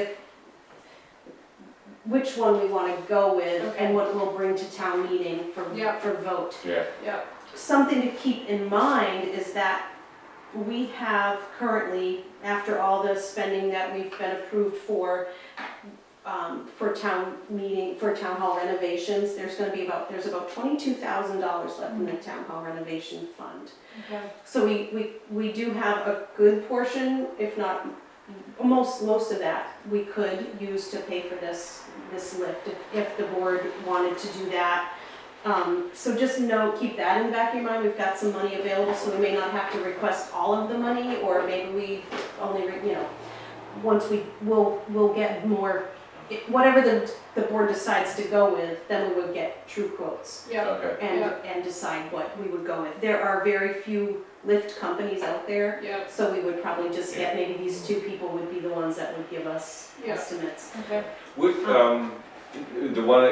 [SPEAKER 2] which one we want to go with
[SPEAKER 1] Okay.
[SPEAKER 2] and what we'll bring to town meeting
[SPEAKER 1] Yeah.
[SPEAKER 2] for vote.
[SPEAKER 4] Yeah,
[SPEAKER 1] Yep.
[SPEAKER 2] Something to keep in mind is that we have currently, after all the spending that we've been approved for town hall renovations, there's about $22,000 left in the town hall renovation fund.
[SPEAKER 1] Okay.
[SPEAKER 2] So we do have a good portion, if not most of that, we could use to pay for this lift, if the board wanted to do that. So just keep that in the back of your mind, we've got some money available, so we may not have to request all of the money, or maybe we only, once we'll get more, whatever the board decides to go with, then we would get true quotes
[SPEAKER 1] Yep.
[SPEAKER 4] okay.
[SPEAKER 2] and decide what we would go with. There are very few lift companies out there,
[SPEAKER 1] Yep.
[SPEAKER 2] so we would probably just get, maybe these 2 people would be the ones that would give us
[SPEAKER 1] Yeah.
[SPEAKER 2] estimates.
[SPEAKER 1] Okay.
[SPEAKER 4] With, the one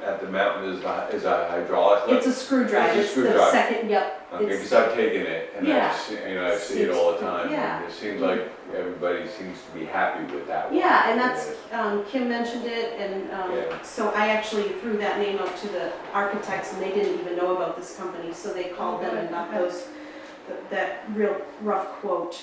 [SPEAKER 4] at the mountain is a hydraulic lift?
[SPEAKER 2] It's a screw drive,
[SPEAKER 4] It's a
[SPEAKER 2] it's
[SPEAKER 4] screw
[SPEAKER 2] the
[SPEAKER 4] drive.
[SPEAKER 2] second, yep.
[SPEAKER 4] Okay,
[SPEAKER 2] It's-
[SPEAKER 4] because I've taken it, and
[SPEAKER 2] Yeah.
[SPEAKER 4] I see it all the time.
[SPEAKER 2] Yeah.
[SPEAKER 4] and It seems like everybody seems to be happy with that one.
[SPEAKER 2] Yeah, and that's, Kim mentioned it, and
[SPEAKER 4] Yeah.
[SPEAKER 2] so I actually threw that name up to the architects, and they didn't even know about this company, so they called them and got that real rough quote.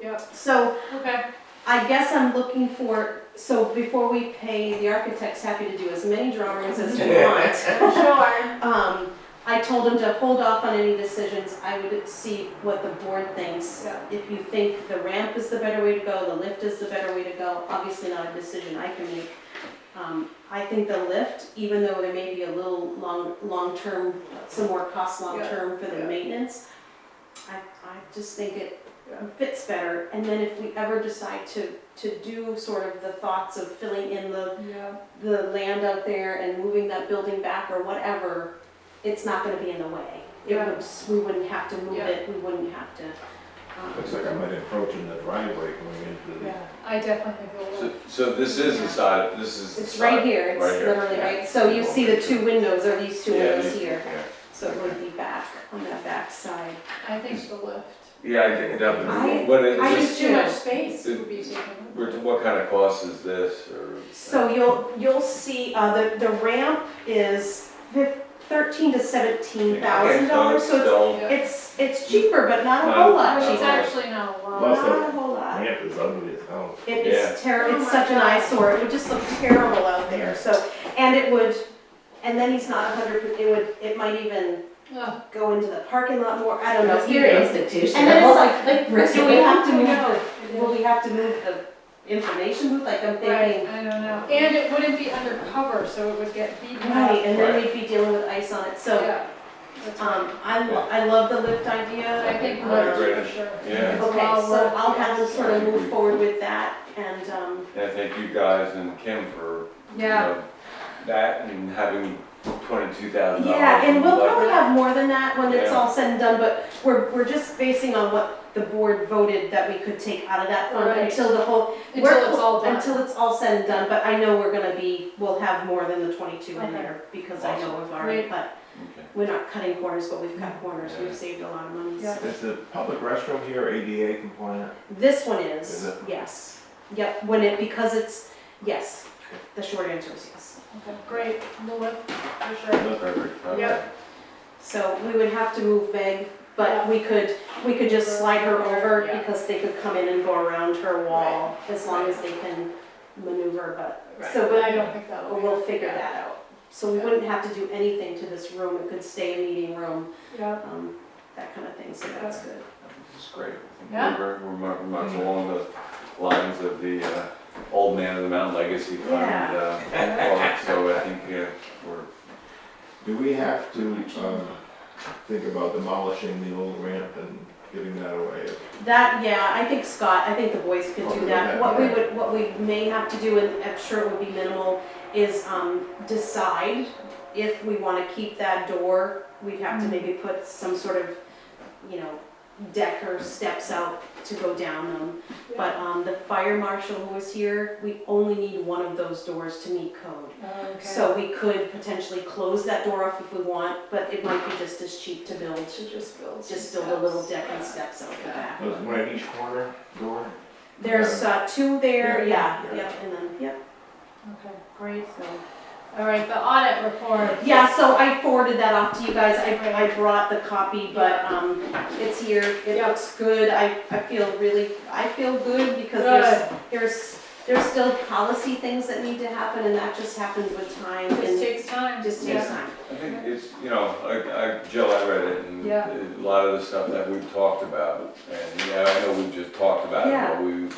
[SPEAKER 1] Yep.
[SPEAKER 2] So
[SPEAKER 1] Okay.
[SPEAKER 2] I guess I'm looking for, so before we pay, the architect's happy to do as many drawings as we want.
[SPEAKER 1] Sure.
[SPEAKER 2] I told him to hold off on any decisions. I would see what the board thinks.
[SPEAKER 1] Yeah.
[SPEAKER 2] If you think the ramp is the better way to go, the lift is the better way to go, obviously not a decision I can make. I think the lift, even though there may be a little long-term, some more costs long-term for the
[SPEAKER 1] Yeah.
[SPEAKER 2] maintenance, I just think fits better. And then if we ever decide to do sort of the thoughts of filling in
[SPEAKER 1] Yeah.
[SPEAKER 2] the land out there and moving that building back or whatever, it's not gonna be in the way.
[SPEAKER 1] Yeah.
[SPEAKER 2] We wouldn't have to move
[SPEAKER 1] Yeah.
[SPEAKER 2] it, we wouldn't have to.
[SPEAKER 5] Looks like I might encroach in the driveway going into the.
[SPEAKER 1] Yeah, I definitely think it will.
[SPEAKER 4] So this is the side, this is the
[SPEAKER 2] It's
[SPEAKER 4] side.
[SPEAKER 2] right here, it's
[SPEAKER 4] right here.
[SPEAKER 2] literally right, so you see the two windows, or these two
[SPEAKER 4] Yeah,
[SPEAKER 2] windows
[SPEAKER 4] these-
[SPEAKER 2] here,
[SPEAKER 4] yeah.
[SPEAKER 2] so it would be back, on that back side.
[SPEAKER 1] I think the lift.
[SPEAKER 4] Yeah, I think
[SPEAKER 2] I-
[SPEAKER 4] what it,
[SPEAKER 2] I
[SPEAKER 4] just,
[SPEAKER 1] Just too much space would be taken.
[SPEAKER 4] what kind of cost is this, or?
[SPEAKER 2] So you'll see, the ramp is $13,000 to $17,000, so
[SPEAKER 4] Still,
[SPEAKER 2] it's cheaper, but not a whole lot
[SPEAKER 1] It's
[SPEAKER 2] cheaper.
[SPEAKER 1] actually not a lot.
[SPEAKER 5] Plus
[SPEAKER 2] Not a whole lot.
[SPEAKER 5] Ramp is ugly as hell.
[SPEAKER 2] It
[SPEAKER 4] Yeah.
[SPEAKER 2] is terrible,
[SPEAKER 1] Oh
[SPEAKER 2] it's
[SPEAKER 1] my
[SPEAKER 2] such an
[SPEAKER 1] God.
[SPEAKER 2] eyesore, it would just look terrible out there, so, and it would, and then he's not 100, it might even
[SPEAKER 1] Ugh.
[SPEAKER 2] go into the parking lot more, I don't know.
[SPEAKER 3] Must be very institutional.
[SPEAKER 2] And then it's
[SPEAKER 3] like
[SPEAKER 2] Do
[SPEAKER 3] Bristol.
[SPEAKER 2] we have to move
[SPEAKER 1] No,
[SPEAKER 2] the, will we have to move the information booth, like I'm
[SPEAKER 1] Right,
[SPEAKER 2] thinking?
[SPEAKER 1] I don't know. And it wouldn't be undercover, so it would get beaten up.
[SPEAKER 2] Right, and then
[SPEAKER 4] Right.
[SPEAKER 2] we'd be dealing with ice on it, so,
[SPEAKER 1] Yeah. That's right.
[SPEAKER 2] I love the lift idea.
[SPEAKER 1] I think
[SPEAKER 2] Um,
[SPEAKER 1] lift
[SPEAKER 4] great.
[SPEAKER 1] for sure.
[SPEAKER 4] Yeah.
[SPEAKER 1] It's a
[SPEAKER 2] Okay,
[SPEAKER 1] lot of
[SPEAKER 2] so
[SPEAKER 1] work,
[SPEAKER 2] I'll have them
[SPEAKER 1] yes.
[SPEAKER 2] sort of move forward with that, and,
[SPEAKER 4] And I thank you guys and Kim for, you
[SPEAKER 1] Yeah,
[SPEAKER 4] know, that and having $22,000.
[SPEAKER 2] yeah, and we'll
[SPEAKER 4] Like-
[SPEAKER 2] probably have more than that when it's
[SPEAKER 4] Yeah.
[SPEAKER 2] all said and done, but we're just basing on what the board voted that we could take out of that fund
[SPEAKER 1] Right.
[SPEAKER 2] until the whole,
[SPEAKER 1] until it's all done.
[SPEAKER 2] until it's all said and done, but I know we'll have more than the 22 in
[SPEAKER 1] Okay.
[SPEAKER 2] there, because I know we've already
[SPEAKER 1] Great.
[SPEAKER 2] cut,
[SPEAKER 4] Okay.
[SPEAKER 2] we're not cutting corners, but we've cut corners,
[SPEAKER 4] Yeah.
[SPEAKER 2] we've saved a lot of money.
[SPEAKER 1] Yeah.
[SPEAKER 5] Is the public restroom here ADA compliant?
[SPEAKER 2] This one
[SPEAKER 5] Is
[SPEAKER 2] is,
[SPEAKER 5] it?
[SPEAKER 2] yes, yep, because it's, yes, the short answer is yes.
[SPEAKER 1] Okay, great, the lift, for sure.
[SPEAKER 4] Perfect, okay.
[SPEAKER 1] Yeah.
[SPEAKER 2] So we would have to move Meg, but we could just slide her over,
[SPEAKER 1] Yeah.
[SPEAKER 2] because they could come in and go around her wall, as long as they can maneuver, but,
[SPEAKER 1] Right,
[SPEAKER 2] so,
[SPEAKER 1] but I don't think that will be.
[SPEAKER 2] we'll figure that out. So we wouldn't have to do anything to this room, it could stay a meeting room,
[SPEAKER 1] Yeah,
[SPEAKER 2] that kind of thing, so that's good.
[SPEAKER 4] This is great. I
[SPEAKER 1] Yeah.
[SPEAKER 4] think we're much along the lines of the Old Man of the Mountain Legacy Fund. Part, so I think we're,
[SPEAKER 5] Do we have to, think about demolishing the old ramp and giving that away?
[SPEAKER 2] That, yeah, I think the boys could do that.
[SPEAKER 5] Okay.
[SPEAKER 2] What we may have to do, and I'm sure it would be minimal, is, decide if we wanna keep that door. We'd have to maybe put some sort of, deck or steps out to go down them. But, the fire marshal who was here, we only need one of those doors to meet code.
[SPEAKER 1] okay.
[SPEAKER 2] So we could potentially close that door off if we want, but it might be just as cheap to build.
[SPEAKER 1] To just build. some
[SPEAKER 2] Just build a little
[SPEAKER 1] steps.
[SPEAKER 2] deck and steps out the
[SPEAKER 1] Yeah.
[SPEAKER 2] back.
[SPEAKER 5] There's one at each corner door?
[SPEAKER 2] There's two there,
[SPEAKER 5] Yeah.
[SPEAKER 2] yep, and then, yep.
[SPEAKER 1] Okay, great, so, all right, the audit report.
[SPEAKER 2] Yeah, so I forwarded that off to you guys, I brought the copy, but, it's here, it
[SPEAKER 1] Yeah.
[SPEAKER 2] looks good, I feel good because
[SPEAKER 1] Good,
[SPEAKER 2] there's still policy things that need to happen, and that just happens with time,
[SPEAKER 1] just
[SPEAKER 2] and
[SPEAKER 1] takes time.
[SPEAKER 2] just takes
[SPEAKER 1] Yeah.
[SPEAKER 2] time.
[SPEAKER 4] I think it's, Jill, I read it, and
[SPEAKER 1] Yeah.
[SPEAKER 4] a lot of the stuff that we've talked about, and, I know we've just talked about it,
[SPEAKER 2] Yeah.
[SPEAKER 4] but we're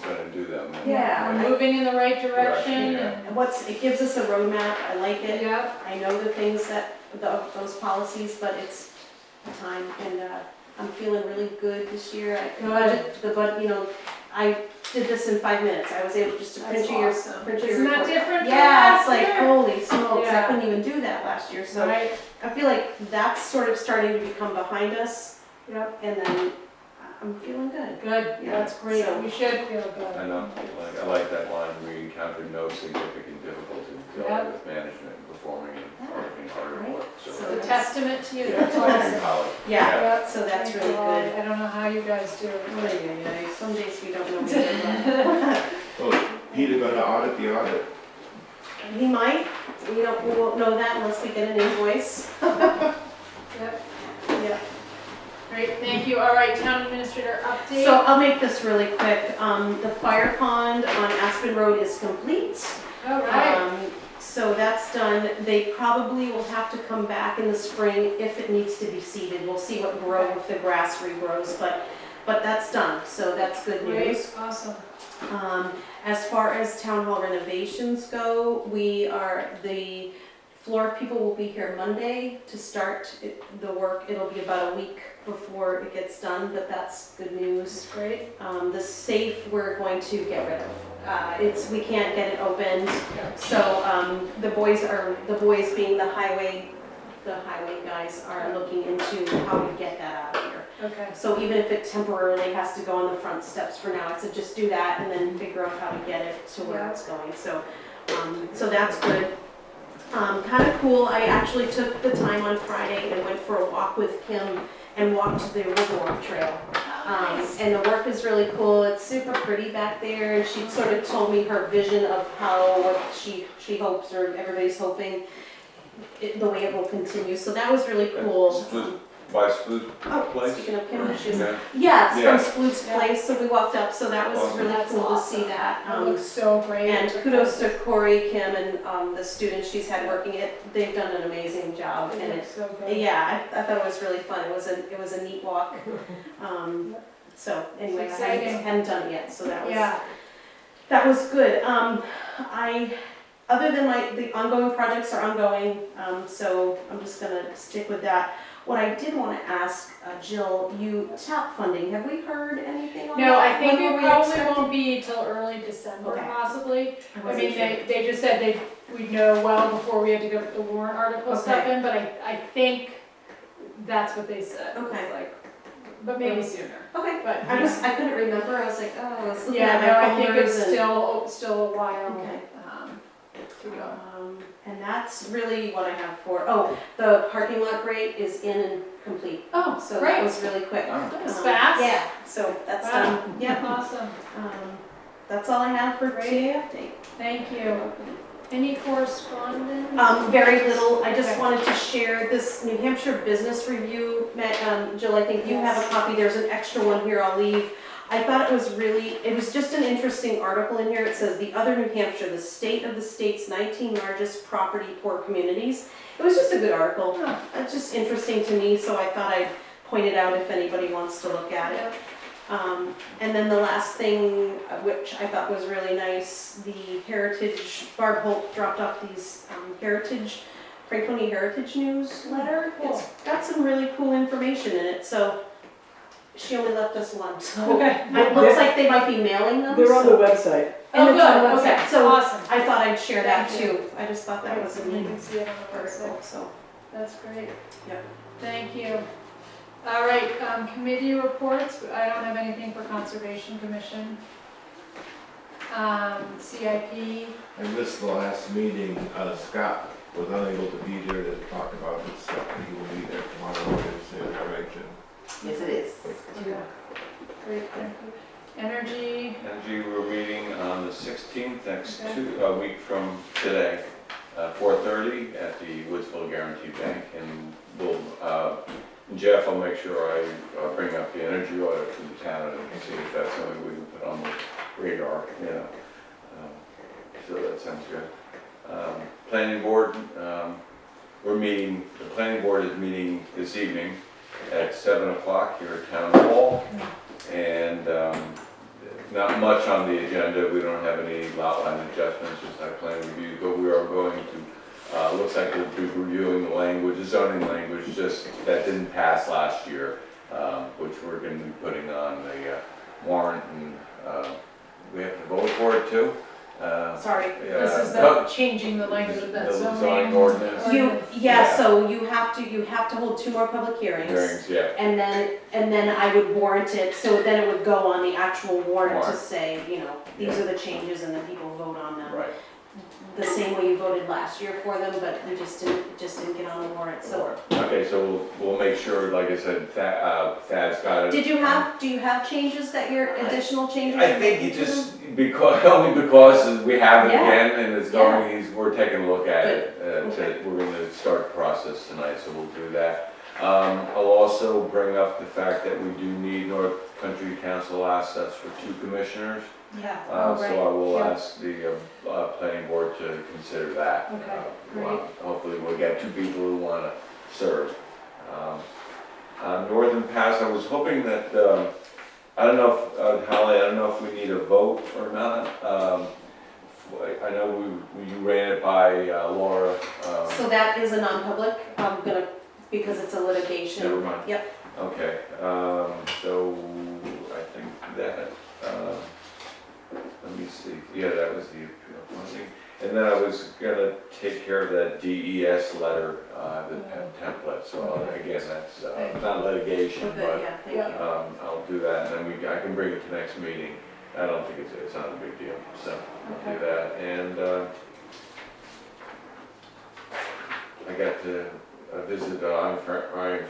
[SPEAKER 4] gonna do them.
[SPEAKER 2] Yeah.
[SPEAKER 1] We're moving in the right direction,
[SPEAKER 4] Yeah.
[SPEAKER 1] and,
[SPEAKER 2] And it gives us a roadmap, I like it.
[SPEAKER 1] yeah,
[SPEAKER 2] I know the things those policies, but it's time, and, I'm feeling really good this year. I did this in 5 minutes, I was able just to print
[SPEAKER 1] that's
[SPEAKER 2] you your,
[SPEAKER 1] awesome.
[SPEAKER 2] print your
[SPEAKER 1] Isn't that
[SPEAKER 2] report.
[SPEAKER 1] different from
[SPEAKER 2] Yeah, it's
[SPEAKER 1] last
[SPEAKER 2] like,
[SPEAKER 1] year?
[SPEAKER 2] holy smokes, I
[SPEAKER 1] Yeah.
[SPEAKER 2] couldn't even do that last year, so
[SPEAKER 1] Right,
[SPEAKER 2] I feel like that's sort of starting to become behind us,
[SPEAKER 1] yep,
[SPEAKER 2] and then I'm feeling good.
[SPEAKER 1] good,
[SPEAKER 2] Yeah,
[SPEAKER 1] that's great,
[SPEAKER 2] so-
[SPEAKER 1] we should feel good.
[SPEAKER 4] I know, I like that line, we encountered no significant difficulty
[SPEAKER 1] Yeah.
[SPEAKER 4] with management and performing and auditing our
[SPEAKER 2] Right.
[SPEAKER 4] report,
[SPEAKER 2] So
[SPEAKER 1] It's a testament to you,
[SPEAKER 4] Yeah,
[SPEAKER 1] that's
[SPEAKER 4] it's all
[SPEAKER 1] awesome.
[SPEAKER 4] in college.
[SPEAKER 2] Yeah,
[SPEAKER 1] Yep,
[SPEAKER 2] so that's
[SPEAKER 1] thank
[SPEAKER 2] really
[SPEAKER 1] God.
[SPEAKER 2] good.
[SPEAKER 1] I don't know how you guys do it.
[SPEAKER 2] Ay, ay, ay, some days we don't know either,
[SPEAKER 5] Well, is Peter gonna audit the audit?
[SPEAKER 2] but he might, we won't know that unless we get an invoice.
[SPEAKER 1] Yep,
[SPEAKER 2] Yeah.
[SPEAKER 1] great, thank you, all right, town administrator update.
[SPEAKER 2] So I'll make this really quick. The fire pond on Aspen Road is complete.
[SPEAKER 1] All right,
[SPEAKER 2] So that's done. They probably will have to come back in the spring if it needs to be seeded. We'll see what grows, if the grass regrows, but that's done, so that's good
[SPEAKER 1] great,
[SPEAKER 2] news.
[SPEAKER 1] awesome.
[SPEAKER 2] As far as town hall renovations go, the Floor people will be here Monday to start the work. It'll be about a week before it gets done, but that's good news.
[SPEAKER 1] Great.
[SPEAKER 2] The safe we're going to get rid of. We can't get it opened, so the boys being the highway guys are looking into how to get that out of here.
[SPEAKER 1] Okay.
[SPEAKER 2] So even if it temporarily has to go on the front steps for now, I said just do that and then figure out how to get it to where it's going. So that's good. Kind of cool, I actually took the time on Friday and went for a walk with Kim and walked the Riverwalk Trail. And the work is really cool, it's super pretty back there, and she sort of told me her vision of what she hopes, or everybody's hoping, the way it will continue, so that was really cool.
[SPEAKER 4] By Splu's
[SPEAKER 2] Oh,
[SPEAKER 4] place?
[SPEAKER 2] speaking of Kim, she's,
[SPEAKER 4] Okay.
[SPEAKER 2] yeah,
[SPEAKER 4] Yeah.
[SPEAKER 2] it's from Splu's place, so we walked up, so that was
[SPEAKER 4] Awesome.
[SPEAKER 2] really
[SPEAKER 1] That's
[SPEAKER 2] cool to
[SPEAKER 1] awesome.
[SPEAKER 2] see that.
[SPEAKER 1] It looks so great.
[SPEAKER 2] And kudos to Corey, Kim, and the students she's had working it. They've done an amazing job,
[SPEAKER 1] It
[SPEAKER 2] and
[SPEAKER 1] looks so good.
[SPEAKER 2] yeah, I thought it was really fun. It was a neat walk. So anyway, I
[SPEAKER 1] Exciting.
[SPEAKER 2] hadn't done it yet, so
[SPEAKER 1] Yeah.
[SPEAKER 2] that was good. Other than the ongoing projects are ongoing, so I'm just gonna stick with that. What I did want to ask, Jill, TAP funding, have we heard anything on that?
[SPEAKER 1] No, I think
[SPEAKER 2] When were
[SPEAKER 1] it
[SPEAKER 2] we
[SPEAKER 1] probably
[SPEAKER 2] expecting?
[SPEAKER 1] won't be till early December
[SPEAKER 2] Okay.
[SPEAKER 1] possibly. I
[SPEAKER 2] wasn't
[SPEAKER 1] mean,
[SPEAKER 2] sure.
[SPEAKER 1] they just said we'd know well before we had to go to the warrant article stuff
[SPEAKER 2] Okay.
[SPEAKER 1] in, but I think that's what they said. It was
[SPEAKER 2] Okay.
[SPEAKER 1] like, but maybe sooner.
[SPEAKER 2] Okay,
[SPEAKER 1] But
[SPEAKER 2] I couldn't remember, I was like, oh, I was looking
[SPEAKER 1] yeah,
[SPEAKER 2] at
[SPEAKER 1] no,
[SPEAKER 2] my
[SPEAKER 1] I think
[SPEAKER 2] folders
[SPEAKER 1] it's
[SPEAKER 2] and.
[SPEAKER 1] still a while
[SPEAKER 2] Okay.
[SPEAKER 1] to go.
[SPEAKER 2] And that's really what I have for, the parking lot grate is in and complete.
[SPEAKER 1] Oh,
[SPEAKER 2] So that
[SPEAKER 1] great.
[SPEAKER 2] was really quick.
[SPEAKER 4] Oh.
[SPEAKER 1] That was fast.
[SPEAKER 2] Yeah, so that's
[SPEAKER 1] Wow.
[SPEAKER 2] done. Yep.
[SPEAKER 1] Awesome.
[SPEAKER 2] That's all I have for TA update.
[SPEAKER 1] Thank you. Any correspondence?
[SPEAKER 2] Very little, I just
[SPEAKER 1] Okay.
[SPEAKER 2] wanted to share this New Hampshire Business Review. Jill, I think you have a copy, there's an extra one here I'll leave. I thought it was just an interesting article in here. It says, "The Other New Hampshire, the state of the state's 19 largest property poor communities." It was just a good article.
[SPEAKER 1] Huh.
[SPEAKER 2] It's just interesting to me, so I thought I'd point it out if anybody wants to look at it. And then the last thing, which I thought was really nice, the Heritage, Barb Holt dropped off these Franconia Heritage newsletter.
[SPEAKER 1] Cool.
[SPEAKER 2] It's got some really cool information in it, so she only left us one, so.
[SPEAKER 1] Okay.
[SPEAKER 2] It looks like they might be mailing them.
[SPEAKER 7] They're on the
[SPEAKER 2] so-
[SPEAKER 7] website.
[SPEAKER 2] And
[SPEAKER 1] Oh,
[SPEAKER 2] it's on the
[SPEAKER 1] good, okay,
[SPEAKER 2] website, so
[SPEAKER 1] awesome.
[SPEAKER 2] I thought I'd share that
[SPEAKER 1] Thank you.
[SPEAKER 2] too. I just thought that was a
[SPEAKER 1] You
[SPEAKER 2] neat
[SPEAKER 1] can see it on the
[SPEAKER 2] article,
[SPEAKER 1] website.
[SPEAKER 2] so.
[SPEAKER 1] That's great.
[SPEAKER 2] Yep.
[SPEAKER 1] Thank you. All right, committee reports. I don't have anything for Conservation Commission. CIP.
[SPEAKER 5] I missed the last meeting, Scott was unable to be here to talk about his stuff, and he will be there tomorrow, is that right, Jim?
[SPEAKER 3] Yes, it is.
[SPEAKER 1] Okay. Great, thank you. Energy.
[SPEAKER 4] Energy, we're meeting on the 16th, next
[SPEAKER 1] Okay.
[SPEAKER 4] week from today, 4:30 at the Woodsville Guarantee Bank, and we'll, Jeff, I'll make sure I bring up the energy audit for the town and see if that's something we can put on the radar, you know. So that sounds good. Planning board, we're meeting, the planning board is meeting this evening at 7 o'clock here at Town Hall. And not much on the agenda, we don't have any lot line adjustments, just like plan review, but we are going to, looks like we'll be reviewing the language, the zoning language, just that didn't pass last year, which we're gonna be putting on the warrant, and we have to vote for it too.
[SPEAKER 2] Sorry.
[SPEAKER 1] This is the changing the language of that
[SPEAKER 4] The
[SPEAKER 1] zoning.
[SPEAKER 4] zoning ordinance.
[SPEAKER 2] Yeah, so you have to hold 2 more public hearings.
[SPEAKER 4] Hearings, yeah.
[SPEAKER 2] And then I would warrant it, so then it would go on the actual warrant to
[SPEAKER 4] Warrant.
[SPEAKER 2] say, these are the changes, and then people vote on them.
[SPEAKER 4] Right.
[SPEAKER 2] The same way you voted last year for them, but we just didn't get on the warrant, so.
[SPEAKER 4] Okay, so we'll make sure, like I said, Thad's got it.
[SPEAKER 2] Do you have changes additional changes?
[SPEAKER 4] I
[SPEAKER 2] you're
[SPEAKER 4] think he
[SPEAKER 2] making to them?
[SPEAKER 4] just, only because we have it
[SPEAKER 2] Yeah.
[SPEAKER 4] again and it's going, we're taking a look at it.
[SPEAKER 2] Okay.
[SPEAKER 4] We're gonna start the process tonight, so we'll do that. I'll also bring up the fact that we do need North Country Council assets for 2 commissioners.
[SPEAKER 2] Yeah,
[SPEAKER 4] So I will
[SPEAKER 1] Yeah.
[SPEAKER 4] ask the planning board to consider that.
[SPEAKER 1] Okay,
[SPEAKER 4] Well, hopefully we'll get 2 people who wanna serve. Northern Pass, I was hoping that, I don't know if, Holly, I don't know if we need a vote or not. I know you ran it by Laura.
[SPEAKER 2] So that is a non-public, I'm gonna, because it's a litigation.
[SPEAKER 4] Never mind.
[SPEAKER 2] Yep.
[SPEAKER 4] Okay, so I think that, let me see, yeah, that was the appeal funding. And then I was gonna take care of that DES letter, the template, so again, that's, not litigation,
[SPEAKER 2] Okay,
[SPEAKER 4] but,
[SPEAKER 2] yeah, thank you.
[SPEAKER 4] I'll do that, and then I can bring it to next meeting. I don't think it's not a big deal, so I'll do that, and, I got to visit, Iron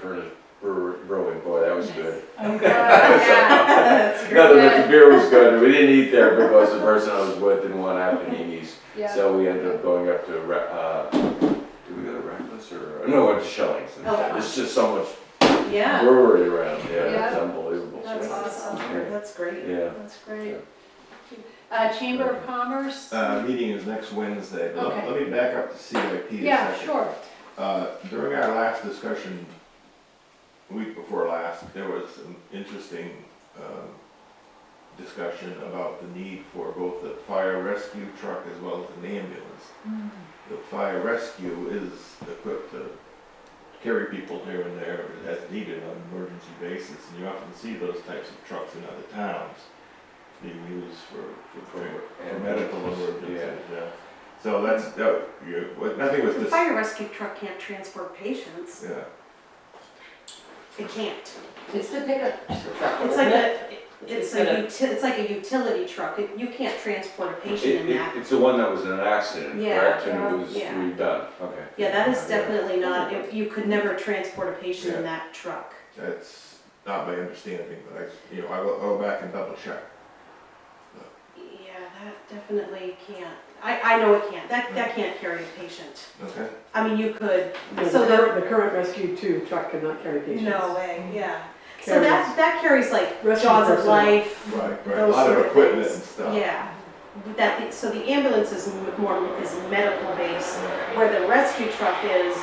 [SPEAKER 4] Furnace Brewing, boy, that was good.
[SPEAKER 1] Oh, God, yeah.
[SPEAKER 4] In other words, the beer was good, we didn't eat there because the person I was with didn't want to have paninis.
[SPEAKER 1] Yeah.
[SPEAKER 4] So we ended up going up to, did we go to Reckless or, no, went to Schelling's.
[SPEAKER 2] Oh.
[SPEAKER 4] It's just so much
[SPEAKER 2] Yeah,
[SPEAKER 4] brewery around, yeah,
[SPEAKER 1] Yeah.
[SPEAKER 4] it's unbelievable.
[SPEAKER 1] That's awesome.
[SPEAKER 2] that's great.
[SPEAKER 4] Yeah.
[SPEAKER 1] That's great. Chamber of Commerce?
[SPEAKER 5] Meeting is next Wednesday.
[SPEAKER 1] Okay.
[SPEAKER 5] Let me back up to CIP a
[SPEAKER 1] Yeah,
[SPEAKER 5] second.
[SPEAKER 1] sure.
[SPEAKER 5] During our last discussion, week before last, there was some interesting discussion about the need for both the fire rescue truck as well as an ambulance. The fire rescue is equipped to carry people here and there as needed on an emergency basis, and you often see those types of trucks in other towns being used for medical emergencies.
[SPEAKER 4] Yeah.
[SPEAKER 5] Yeah. So that's, nothing was
[SPEAKER 2] The
[SPEAKER 5] just,
[SPEAKER 2] fire rescue truck can't transport patients,
[SPEAKER 5] yeah.
[SPEAKER 2] it can't.
[SPEAKER 3] It's the pickup truck,
[SPEAKER 2] It's
[SPEAKER 3] isn't
[SPEAKER 2] like
[SPEAKER 3] it?
[SPEAKER 2] it's like a utility truck, you can't transport a patient in that.
[SPEAKER 4] It's the one that was in an accident,
[SPEAKER 2] Yeah,
[SPEAKER 4] correct, and it was
[SPEAKER 2] yeah.
[SPEAKER 4] redone, okay.
[SPEAKER 2] Yeah, that is definitely not, you could never transport a patient in
[SPEAKER 5] Yeah.
[SPEAKER 2] that truck.
[SPEAKER 5] That's not my understanding, but I will go back and double check.
[SPEAKER 2] Yeah, that definitely can't, I know it can't, that can't carry a patient.
[SPEAKER 5] Okay.
[SPEAKER 2] I mean, you could,
[SPEAKER 7] Yeah,
[SPEAKER 2] so
[SPEAKER 7] the current rescue 2 truck cannot carry patients.
[SPEAKER 2] no way, yeah. So
[SPEAKER 7] Carries
[SPEAKER 2] that carries like
[SPEAKER 7] rescue
[SPEAKER 2] jaws of
[SPEAKER 7] personnel.
[SPEAKER 2] life,
[SPEAKER 5] Right, right. A
[SPEAKER 2] those
[SPEAKER 5] lot
[SPEAKER 2] sort
[SPEAKER 5] of
[SPEAKER 2] of
[SPEAKER 5] equipment
[SPEAKER 2] things.
[SPEAKER 5] and stuff.
[SPEAKER 2] Yeah, so the ambulance is is medical based, where the rescue truck is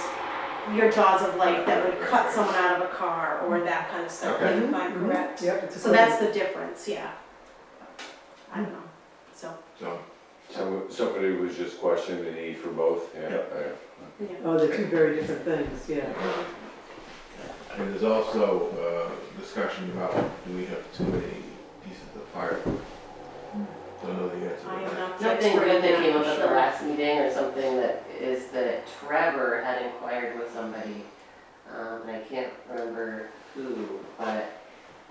[SPEAKER 2] your jaws of life that would cut someone out of a car or that kind of stuff,
[SPEAKER 5] Okay.
[SPEAKER 2] if I'm correct.
[SPEAKER 7] Yep, it's
[SPEAKER 2] So that's the difference, yeah. I don't know, so,
[SPEAKER 5] So,
[SPEAKER 4] Somebody was just questioning the need for both, yeah.
[SPEAKER 2] yeah.
[SPEAKER 7] Oh, they're two very different things, yeah.
[SPEAKER 5] and there's also discussion about, do we have too many pieces of fire? Don't know the answer
[SPEAKER 2] I
[SPEAKER 5] to
[SPEAKER 2] am
[SPEAKER 5] that.
[SPEAKER 2] not the
[SPEAKER 3] Something
[SPEAKER 2] expert
[SPEAKER 3] good
[SPEAKER 2] in
[SPEAKER 3] that
[SPEAKER 2] that
[SPEAKER 3] came
[SPEAKER 2] for
[SPEAKER 3] up at the
[SPEAKER 2] sure.
[SPEAKER 3] last meeting, or something that is that Trevor had inquired with somebody, and I can't remember who, but,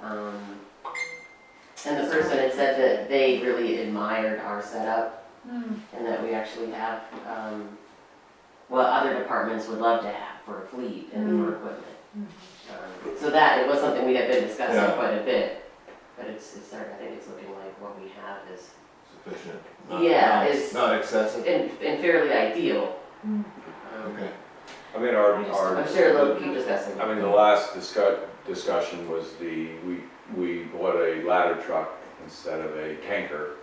[SPEAKER 3] and the person had said that they really admired our setup, and that we actually have, what other departments would love to have for a fleet and for equipment. So that, it was something we had been discussing
[SPEAKER 5] Yeah.
[SPEAKER 3] quite a bit, but it's starting, I think it's looking like what we have is
[SPEAKER 5] Sufficient?
[SPEAKER 3] Yeah, it's-
[SPEAKER 5] Not excessive?
[SPEAKER 3] and fairly ideal.
[SPEAKER 5] Okay.
[SPEAKER 4] I mean, our.
[SPEAKER 3] I'm sure they'll keep discussing.
[SPEAKER 4] I mean, the last discussion was we bought a ladder truck instead of a tanker,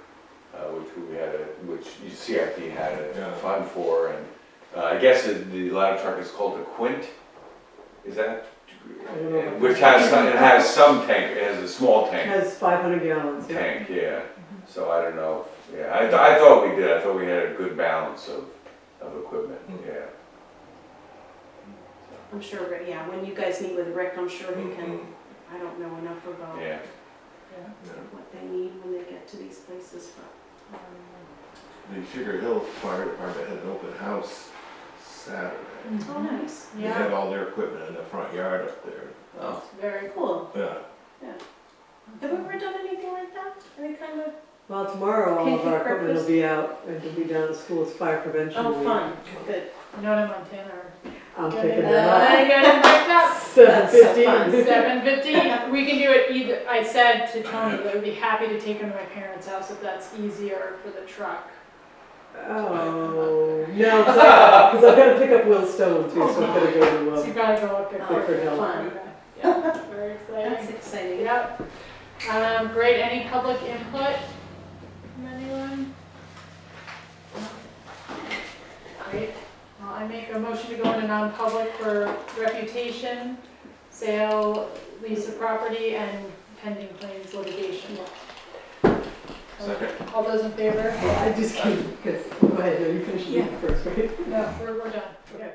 [SPEAKER 4] which CIP had
[SPEAKER 5] Yeah.
[SPEAKER 4] a fund for, and I guess the ladder truck is called a Quint, is that?
[SPEAKER 7] I don't know.
[SPEAKER 4] Which has some tank, it has a small
[SPEAKER 7] It
[SPEAKER 4] tank,
[SPEAKER 7] has 500 gallons, yeah.
[SPEAKER 4] tank, yeah. So I don't know, yeah, I thought we did, I thought we had a good balance of equipment, yeah.
[SPEAKER 2] I'm sure, yeah, when you guys meet with Rick, I'm sure he can, I don't know enough about
[SPEAKER 4] Yeah.
[SPEAKER 2] what they need when they get to these places, but.
[SPEAKER 5] The Sugar Hill Fire Department had an open house Saturday.
[SPEAKER 2] Oh, nice.
[SPEAKER 5] They
[SPEAKER 1] Yeah,
[SPEAKER 5] had all their equipment in the front yard up there.
[SPEAKER 3] Oh,
[SPEAKER 1] very cool.
[SPEAKER 2] Cool.
[SPEAKER 5] Yeah.
[SPEAKER 2] Have we ever done anything like that? Any kind of,
[SPEAKER 7] Well, tomorrow all of our
[SPEAKER 2] Pancake
[SPEAKER 7] equipment will
[SPEAKER 2] breakfast?
[SPEAKER 7] be out and will be down at school. It's fire prevention
[SPEAKER 2] oh,
[SPEAKER 7] week.
[SPEAKER 2] fun, good.
[SPEAKER 1] Not in Montana.
[SPEAKER 7] I'm
[SPEAKER 1] Good.
[SPEAKER 7] picking
[SPEAKER 1] I
[SPEAKER 7] them up.
[SPEAKER 1] got it picked up.
[SPEAKER 7] 7:15.
[SPEAKER 1] 7:15. We can do it either, I said to Tony that I would be happy to take him to my parents' house if that's easier for the truck.
[SPEAKER 7] Oh, no, because I've got to pick up Will Stone too, so I'm going to go
[SPEAKER 1] So
[SPEAKER 7] to,
[SPEAKER 1] you gotta go up there.
[SPEAKER 7] Bickford Hill.
[SPEAKER 2] Fun.
[SPEAKER 1] Yeah, very
[SPEAKER 2] That's
[SPEAKER 1] exciting.
[SPEAKER 2] exciting.
[SPEAKER 1] Yep. Great, any public input from anyone? Great. Well, I make a motion to go into non-public for reputation, sale, lease of property, and pending claims litigation.
[SPEAKER 5] Second.
[SPEAKER 1] All those in favor?
[SPEAKER 7] I just can't, because, go ahead, no, you finish the meeting first, right?
[SPEAKER 1] No, we're done.
[SPEAKER 7] Okay.